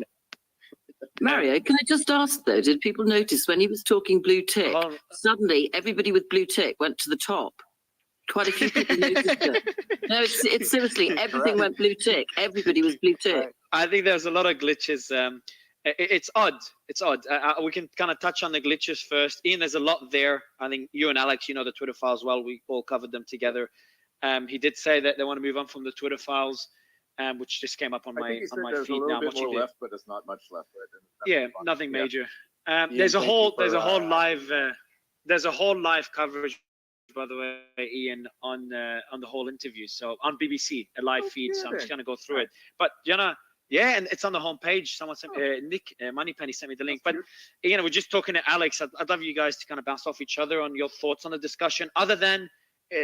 [SPEAKER 18] Mario, can I just ask though, did people notice when he was talking blue tick, suddenly everybody with blue tick went to the top? Quite a few people noticed it. No, it's seriously, everything went blue tick. Everybody was blue tick.
[SPEAKER 9] I think there's a lot of glitches. It's odd. It's odd. We can kind of touch on the glitches first. Ian, there's a lot there. I think you and Alex, you know the Twitter files well. We all covered them together. He did say that they want to move on from the Twitter files, which just came up on my feed now.
[SPEAKER 6] There's a little bit more left, but it's not much left. Right?
[SPEAKER 9] Yeah, nothing major. There's a whole live coverage, by the way, Ian, on the whole interview. So on BBC, a live feed. So I'm just gonna go through it. But yeah, and it's on the homepage. Someone sent Nick Moneypenny sent me the link. But we're just talking to Alex. I'd love you guys to kind of bounce off each other on your thoughts on the discussion, other than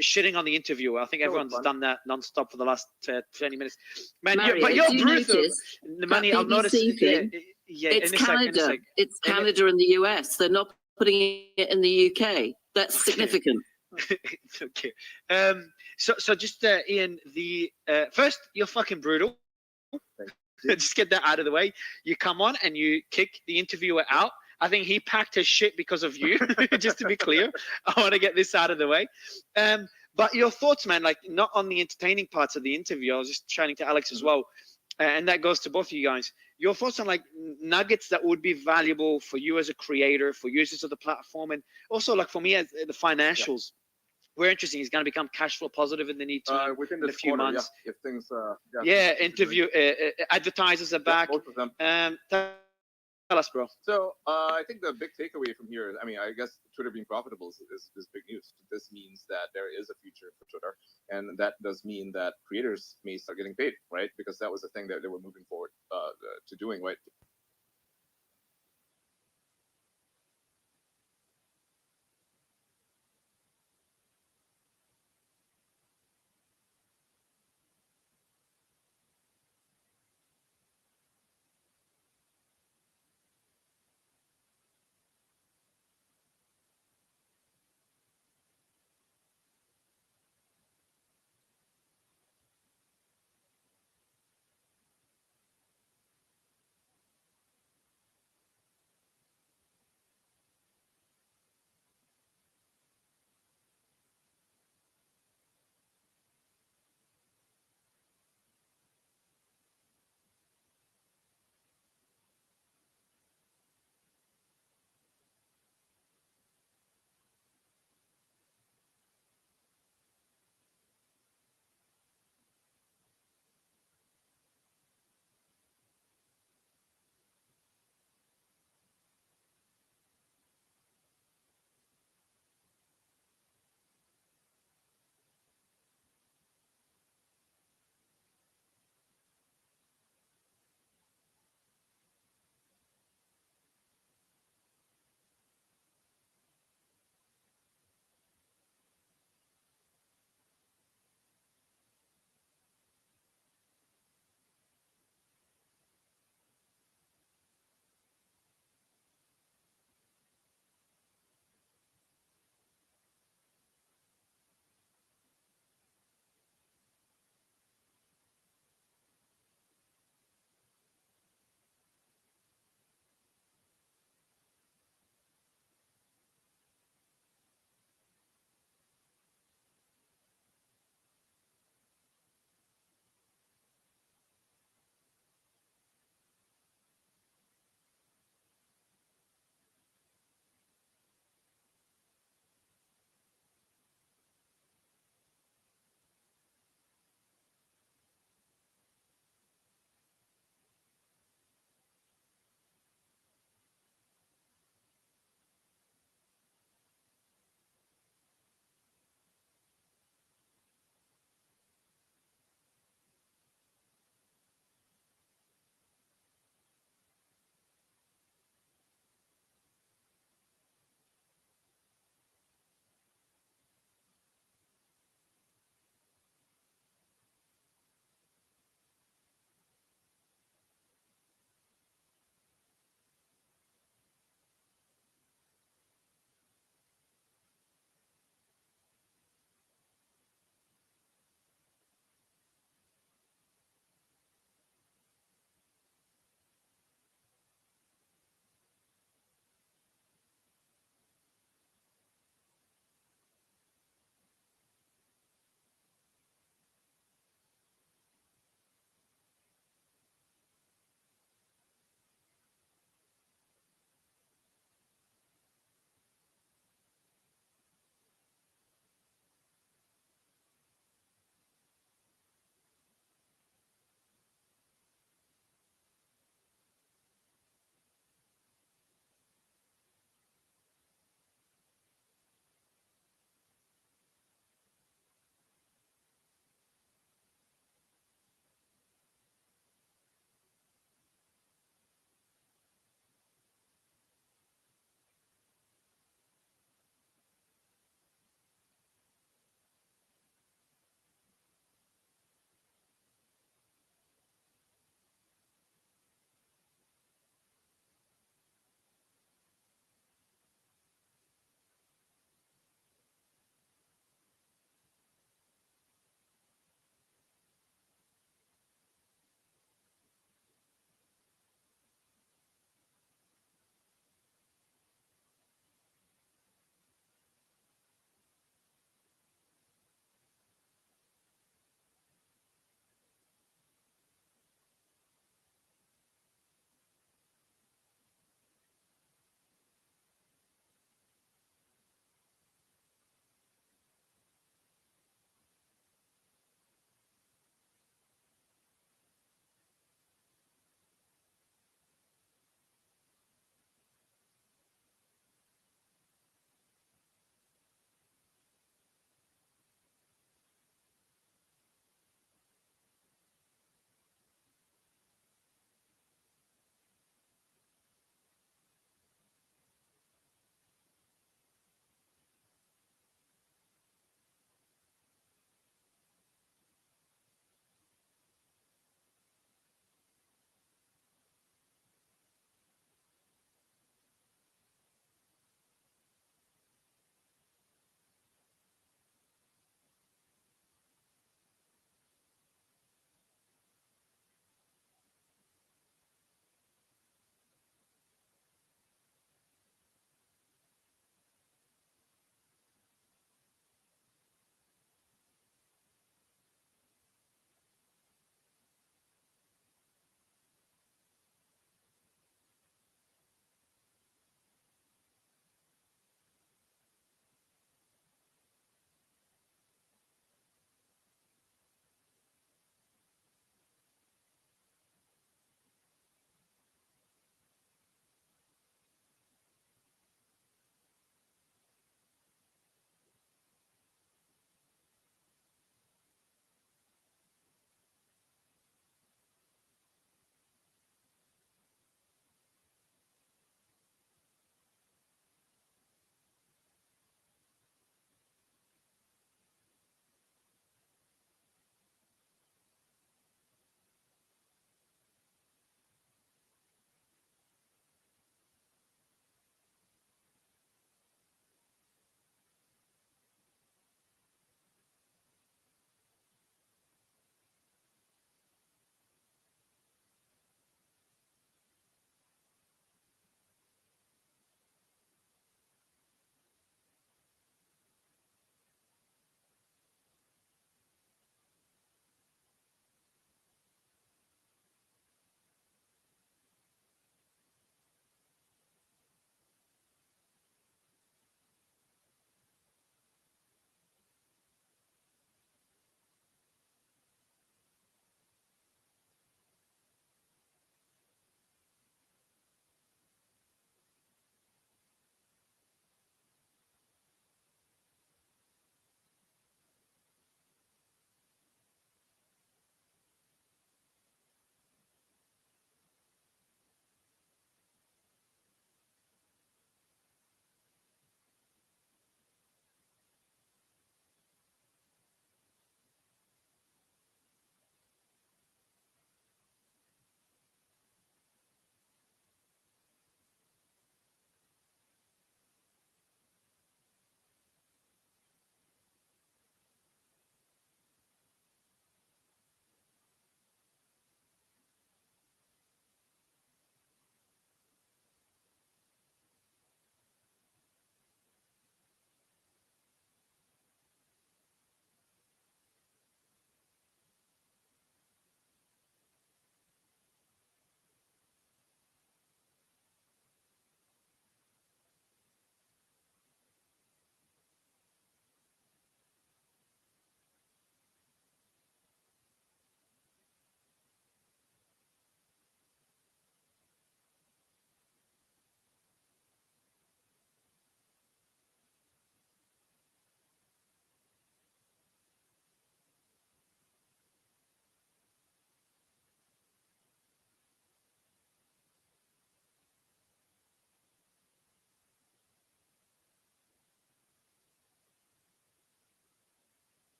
[SPEAKER 9] shitting on the interviewer. I think everyone's done that nonstop for the last 20 minutes. Man,
[SPEAKER 18] Mario,
[SPEAKER 9] but you're
[SPEAKER 18] do you
[SPEAKER 9] brutal.
[SPEAKER 18] notice
[SPEAKER 9] Money,
[SPEAKER 18] that
[SPEAKER 9] I've noticed.
[SPEAKER 18] BBC thing? It's Canada. It's Canada and the US. They're not putting it in the UK. That's significant.
[SPEAKER 9] Okay. So just Ian, the first, you're fucking brutal. Just get that out of the way. You come on and you kick the interviewer out. I think he packed his shit because of you. Just to be clear, I want to get this out of the way. But your thoughts, man, like not on the entertaining parts of the interview. I was just chatting to Alex as well, and that goes to both of you guys. Your thoughts on like nuggets that would be valuable for you as a creator, for users of the platform, and also like for me as the financials. We're interesting. He's going to become cash flow positive in the near term
[SPEAKER 6] within
[SPEAKER 9] in a
[SPEAKER 6] this
[SPEAKER 9] few
[SPEAKER 6] quarter,
[SPEAKER 9] months.
[SPEAKER 6] if things.
[SPEAKER 9] Interview advertisers are back.
[SPEAKER 6] Both of them.
[SPEAKER 9] Tell us, bro.
[SPEAKER 6] So I think the big takeaway from here is, I mean, I guess Twitter being profitable is big news. This means that there is a future for Twitter, and that does mean that creators may start getting paid, right? Because that was the thing that they were moving forward to doing, right?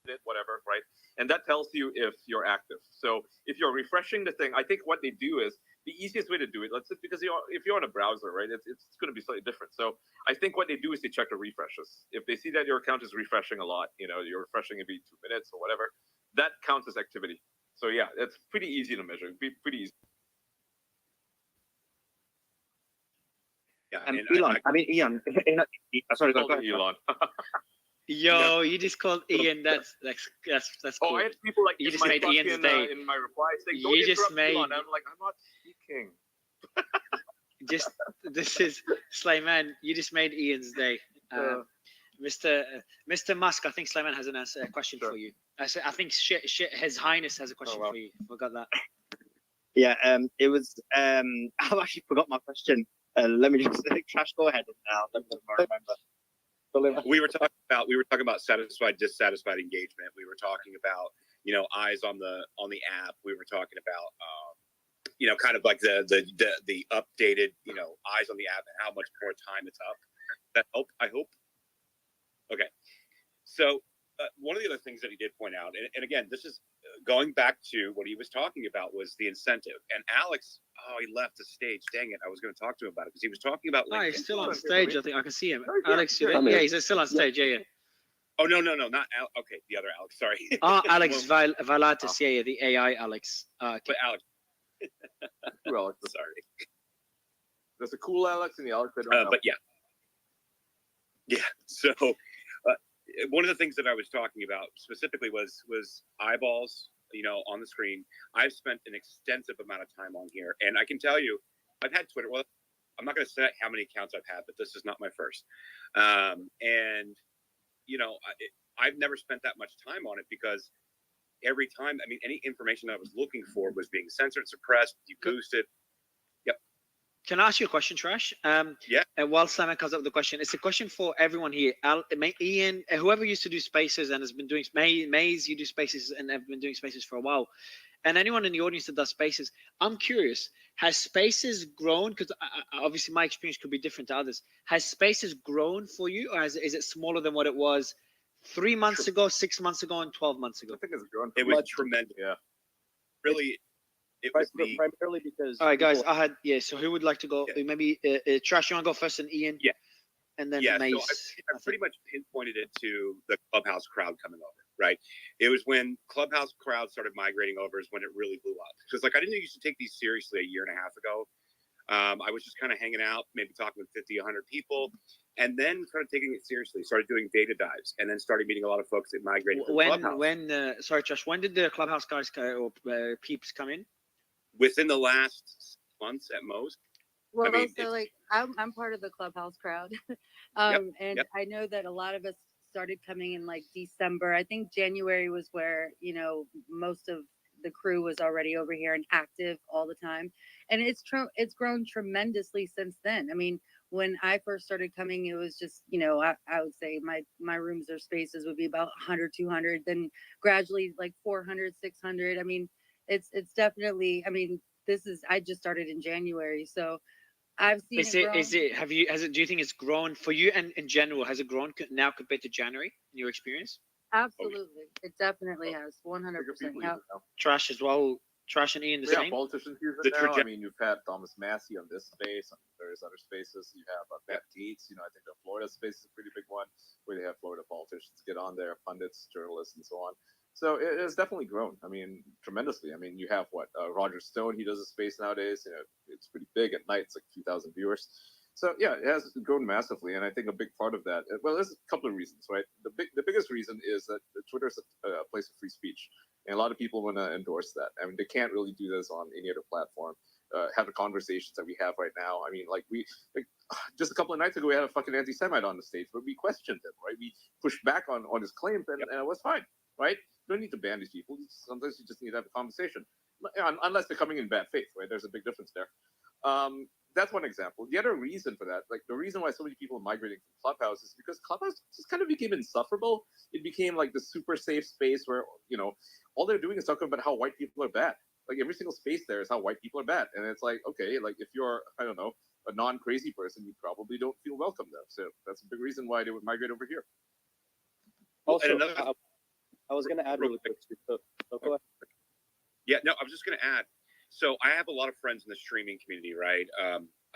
[SPEAKER 19] it, whatever, right? And that tells you if you're active. So if you're refreshing the thing, I think what they do is the easiest way to do it. Let's say, because if you're on a browser, right, it's going to be slightly different. So I think what they do is they check the refreshes. If they see that your account is refreshing a lot, you're refreshing every 2 minutes or whatever, that counts as activity. So yeah, it's pretty easy to measure. Pretty easy.
[SPEAKER 16] Yeah,
[SPEAKER 20] and Elon, Ian, sorry, go ahead.
[SPEAKER 19] Elon.
[SPEAKER 9] Yo, you just called Ian. That's cool.
[SPEAKER 19] Oh, I had people like
[SPEAKER 9] you just made Ian's day.
[SPEAKER 19] In my replies saying, "Don't interrupt Elon." I'm like, I'm not speaking.
[SPEAKER 9] This is Slayman. You just made Ian's day. Mr. Musk, I think Slayman has a question for you. I think His Highness has a question for you. Forgot that.
[SPEAKER 20] Yeah, it was. I've actually forgot my question. Let me just Trash. Go ahead now. Let me remember.
[SPEAKER 16] We were talking about satisfied, dissatisfied engagement. We were talking about eyes on the app. We were talking about kind of like the updated eyes on the app and how much more time it's up. That help, I hope. Okay, so one of the other things that he did point out, and again, this is going back to what he was talking about, was the incentive. And Alex, he left the stage. Dang it! I was going to talk to him about it because he was talking about.
[SPEAKER 9] Oh, he's still on stage. I think I can see him. Alex, yeah, he's still on stage. Yeah.
[SPEAKER 16] Oh no, not Alex. Okay, the other Alex. Sorry.
[SPEAKER 9] Alex Valatis. Yeah, the AI Alex. Okay.
[SPEAKER 16] But Alex.
[SPEAKER 19] Alex.
[SPEAKER 16] Sorry.
[SPEAKER 19] There's a cool Alex and the Alex I don't know.
[SPEAKER 16] But yeah. So one of the things that I was talking about specifically was eyeballs, on the screen. I've spent an extensive amount of time on here, and I can tell you, I've had Twitter. Well, I'm not going to say how many accounts I've had, but this is not my first. And I've never spent that much time on it because every time, any information that I was looking for was being censored, suppressed, deboosted. Yep.
[SPEAKER 9] Can I ask you a question, Trash?
[SPEAKER 16] Yeah.
[SPEAKER 9] While Simon comes up with the question, it's a question for everyone here. Ian, whoever used to do spaces and has been doing Maze, you do spaces and have been doing spaces for a while, and anyone in the audience that does spaces, I'm curious: has spaces grown? Because obviously my experience could be different to others. Has spaces grown for you, or is it smaller than what it was 3 months ago, 6 months ago, and 12 months ago?
[SPEAKER 19] I think it's grown.
[SPEAKER 16] It was tremendous.
[SPEAKER 19] Yeah.
[SPEAKER 16] Really. It was
[SPEAKER 17] primarily because.
[SPEAKER 9] All right, guys. So who would like to go? Yeah. Maybe Trash. You want to go first, and Ian.
[SPEAKER 16] Yeah.
[SPEAKER 9] And then
[SPEAKER 16] Maze.
[SPEAKER 9] So
[SPEAKER 16] I pretty much pinpointed it to the Clubhouse crowd coming over. Right. It was when Clubhouse crowd started migrating over is when it really blew up. Because I didn't used to take these seriously a year and a half ago. I was just kind of hanging out, maybe talking with 50, 100 people, and then started taking it seriously. Started doing data dives, and then started meeting a lot of folks that migrated from Clubhouse.
[SPEAKER 9] Sorry, Josh. When did the Clubhouse guys or peeps come in?
[SPEAKER 16] Within the last months at most.
[SPEAKER 21] Well, I'm part of the Clubhouse crowd, and I know that a lot of us started coming in like December. I think January was where most of the crew was already over here and active all the time, and it's grown tremendously since then. When I first started coming, it was just I would say my rooms or spaces would be about 100, 200, then gradually like 400, 600. It's definitely. I just started in January, so I've seen
[SPEAKER 9] do you think it's grown for you, and in general, has it grown now compared to January in your experience?
[SPEAKER 21] Absolutely. It definitely has 100%.
[SPEAKER 9] Trash as well. Trash and Ian the same.
[SPEAKER 19] Politicians use it now. You've had Thomas Massey on this space, on various other spaces. You have Matt Dietz. I think the Florida space is a pretty big one, where they have Florida politicians get on there, pundits, journalists, and so on. So it has definitely grown. Tremendously. You have Roger Stone. He does a space nowadays. It's pretty big at night. It's like 2,000 viewers. So yeah, it has grown massively, and I think a big part of that. Well, there's a couple of reasons, right? The biggest reason is that Twitter is a place of free speech, and a lot of people want to endorse that. They can't really do this on any other platform. Have the conversations that we have right now. Just a couple of nights ago, we had a fucking anti-Semite on the stage, but we questioned him, right? We pushed back on his claims, and it was fine, right? You don't need to ban these people. Sometimes you just need to have a conversation, unless they're coming in bad faith, right? There's a big difference there. That's one example. The other reason for that, the reason why so many people are migrating from Clubhouse is because Clubhouse just kind of became insufferable. It became like the super safe space where, all they're doing is talking about how white people are bad. Every single space there is how white people are bad. And it's okay, if you're, I don't know, a non-crazy person, you probably don't feel welcome there. So that's a big reason why they would migrate over here.
[SPEAKER 16] Also,
[SPEAKER 17] I was going to add really quick. Go ahead.
[SPEAKER 16] Yeah, no, I was just going to add. So I have a lot of friends in the streaming community, right?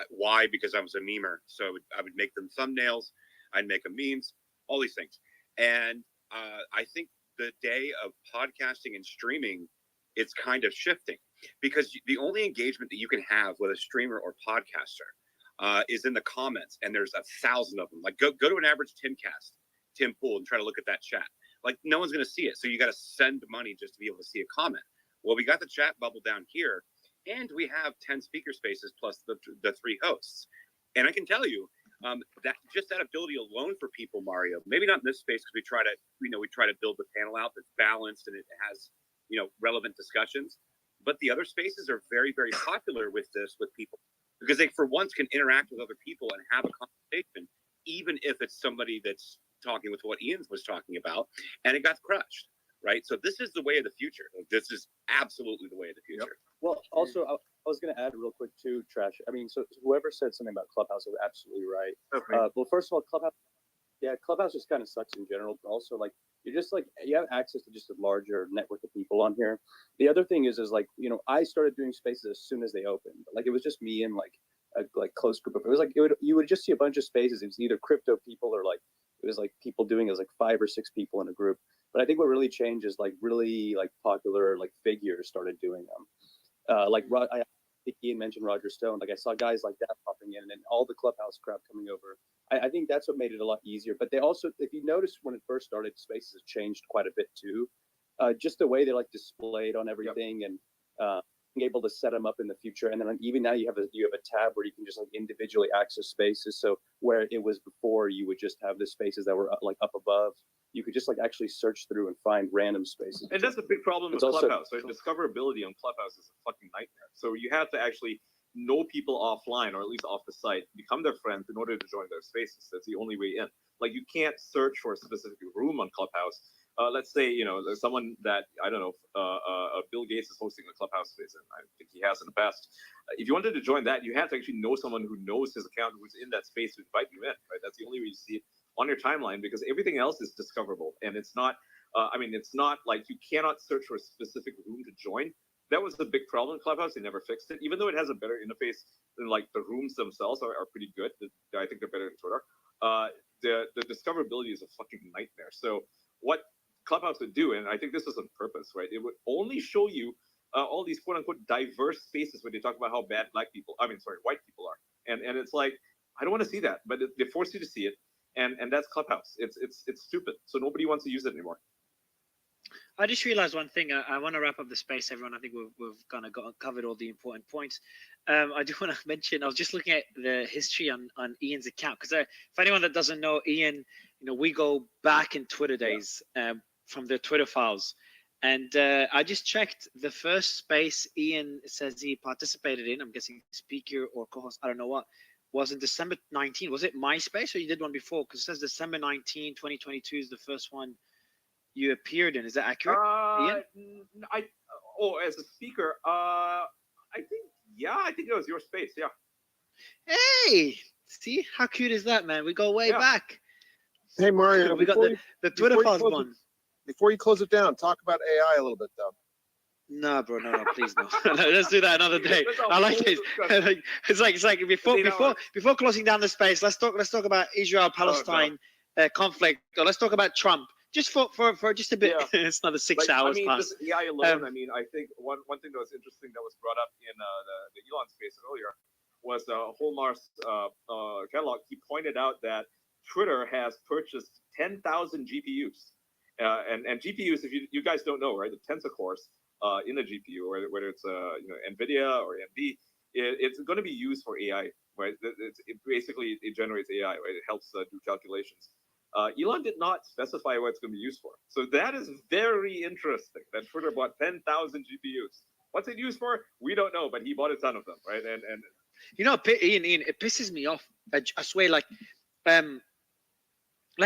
[SPEAKER 16] Why? Because I was a memer. So I would make them thumbnails. I'd make them memes, all these things. And I think the day of podcasting and streaming, it's kind of shifting because the only engagement that you can have with a streamer or podcaster is in the comments. And there's 1,000 of them. Like go to an average Tim Pool, and try to look at that chat. Like no one's going to see it. So you got to send money just to be able to see a comment. Well, we got the chat bubble down here, and we have 10 speaker spaces plus the 3 hosts. And I can tell you that just that ability alone for people, Mario, maybe not in this space because we try to build the panel out that's balanced and it has, relevant discussions. But the other spaces are very, very popular with people because they, for once, can interact with other people and have a conversation, even if it's somebody that's talking with what Ian was talking about, and it got crushed. Right. So this is the way of the future. This is absolutely the way of the future.
[SPEAKER 17] Well, also, I was going to add real quick too, Trash. I mean, so whoever said something about Clubhouse was absolutely right.
[SPEAKER 16] Okay.
[SPEAKER 17] Well, first of all, Clubhouse just kind of sucks in general. But also, like, you're just like, you have access to just a larger network of people on here. The other thing is like, I started doing spaces as soon as they opened. Like, it was just me and like a close group of, it was like, you would just see a bunch of spaces. It was either crypto people or like, it was like people doing it was like 5 or 6 people in a group. But I think what really changed is like really like popular like figures started doing them. I think Ian mentioned Roger Stone. Like I saw guys like that popping in, and all the Clubhouse crowd coming over. I think that's what made it a lot easier. But they also, if you notice when it first started, spaces changed quite a bit too. Just the way they like displayed on everything and being able to set them up in the future. And then like, even now you have a tab where you can just like individually access spaces. So where it was before, you would just have the spaces that were like up above. You could just like actually search through and find random spaces.
[SPEAKER 1] And that's the big problem with
[SPEAKER 17] It's also-
[SPEAKER 1] Clubhouse, right? Discoverability on Clubhouse is a fucking nightmare. So you have to actually know people offline, or at least off the site, become their friends in order to join their spaces. That's the only way in. Like you can't search for a specific room on Clubhouse. Let's say, there's someone that, I don't know, Bill Gates is hosting a Clubhouse space, and I think he has in the past. If you wanted to join that, you have to actually know someone who knows his account, who's in that space to invite you in, right? That's the only way you see it on your timeline, because everything else is discoverable. And it's not, it's not like you cannot search for a specific room to join. That was the big problem in Clubhouse. They never fixed it, even though it has a better interface than like the rooms themselves are pretty good. I think they're better than Twitter. The discoverability is a fucking nightmare. So what Clubhouse would do, and I think this was on purpose, right? It would only show you all these quote unquote diverse spaces where they talk about how bad white people are. And it's like, I don't want to see that, but they force you to see it. And that's Clubhouse. It's stupid. So nobody wants to use it anymore.
[SPEAKER 9] I just realized one thing. I want to wrap up the space, everyone. I think we've kind of covered all the important points. I do want to mention, I was just looking at the history on Ian's account, because for anyone that doesn't know, Ian, we go back in Twitter days from the Twitter files. And I just checked the first space Ian says he participated in, I'm guessing speaker or co-host, I don't know what, was in December 19. Was it MySpace, or you did one before? Because it says December 19, 2022 is the first one you appeared in. Is that accurate, Ian?
[SPEAKER 1] As a speaker, I think it was your space. Yeah.
[SPEAKER 9] Hey, see how cute is that, man? We go way back.
[SPEAKER 22] Hey Mario,
[SPEAKER 9] We got the Twitter files one.
[SPEAKER 22] Before you close it down, talk about AI a little bit though.
[SPEAKER 9] No, bro, no, please no. No, let's do that another day. I like this. It's like before closing down the space, let's talk about Israel-Palestine conflict, or let's talk about Trump. Just for just a bit. Yeah. It's another 6 hours past.
[SPEAKER 1] Just AI alone. I think one thing that was interesting that was brought up in the Elon space earlier was Holmar's catalog. He pointed out that Twitter has purchased 10,000 GPUs. And GPUs, if you guys don't know, right, the tensor cores in a GPU, whether it's NVIDIA or AMD, it's going to be used for AI, right? It basically generates AI, right? It helps do calculations. Elon did not specify what it's going to be used for. So that is very interesting that Twitter bought 10,000 GPUs. What's it used for? We don't know, but he bought a ton of them, right? And
[SPEAKER 9] Ian, it pisses me off. I swear, like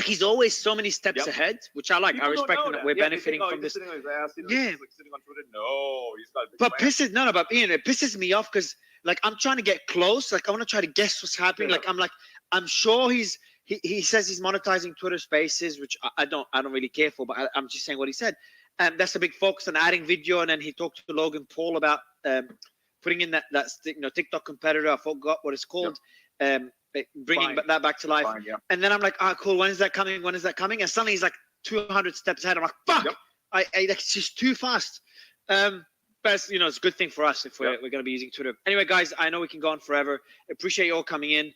[SPEAKER 9] he's always so many steps ahead, which I like.
[SPEAKER 1] People
[SPEAKER 9] I respect that we're benefiting from this.
[SPEAKER 1] Sitting on his ass,
[SPEAKER 9] Yeah.
[SPEAKER 1] He's like sitting on Twitter. No, he's got.
[SPEAKER 9] But Ian, it pisses me off because like I'm trying to get close. Like I want to try to guess what's happening. Like I'm sure he's he says he's monetizing Twitter Spaces, which I don't really care for, but I'm just saying what he said. That's a big focus on adding video, and then he talked to Logan Paul about putting in that TikTok competitor. I forgot what it's called. Bringing that back to life.
[SPEAKER 19] Fine, yeah.
[SPEAKER 9] And then I'm like, cool. When is that coming? When is that coming? And suddenly he's like 200 steps ahead. I'm like, fuck! It's just too fast. But it's, it's a good thing for us if we're going to be using Twitter. Anyway, guys, I know we can go on forever. Appreciate you all coming in.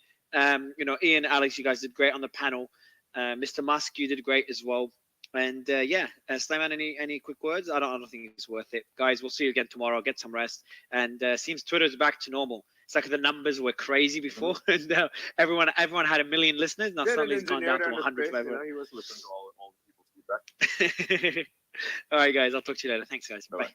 [SPEAKER 9] Ian, Alex, you guys did great on the panel. Mr. Musk, you did great as well. And Slayman, any quick words? I don't think it's worth it, guys. We'll see you again tomorrow. Get some rest. And seems Twitter's back to normal. It's like the numbers were crazy before, and now everyone had 1 million listeners. Now suddenly it's gone down to 100.
[SPEAKER 19] He was listening to all the people's feedback.
[SPEAKER 9] All right, guys. I'll talk to you later. Thanks, guys. Bye.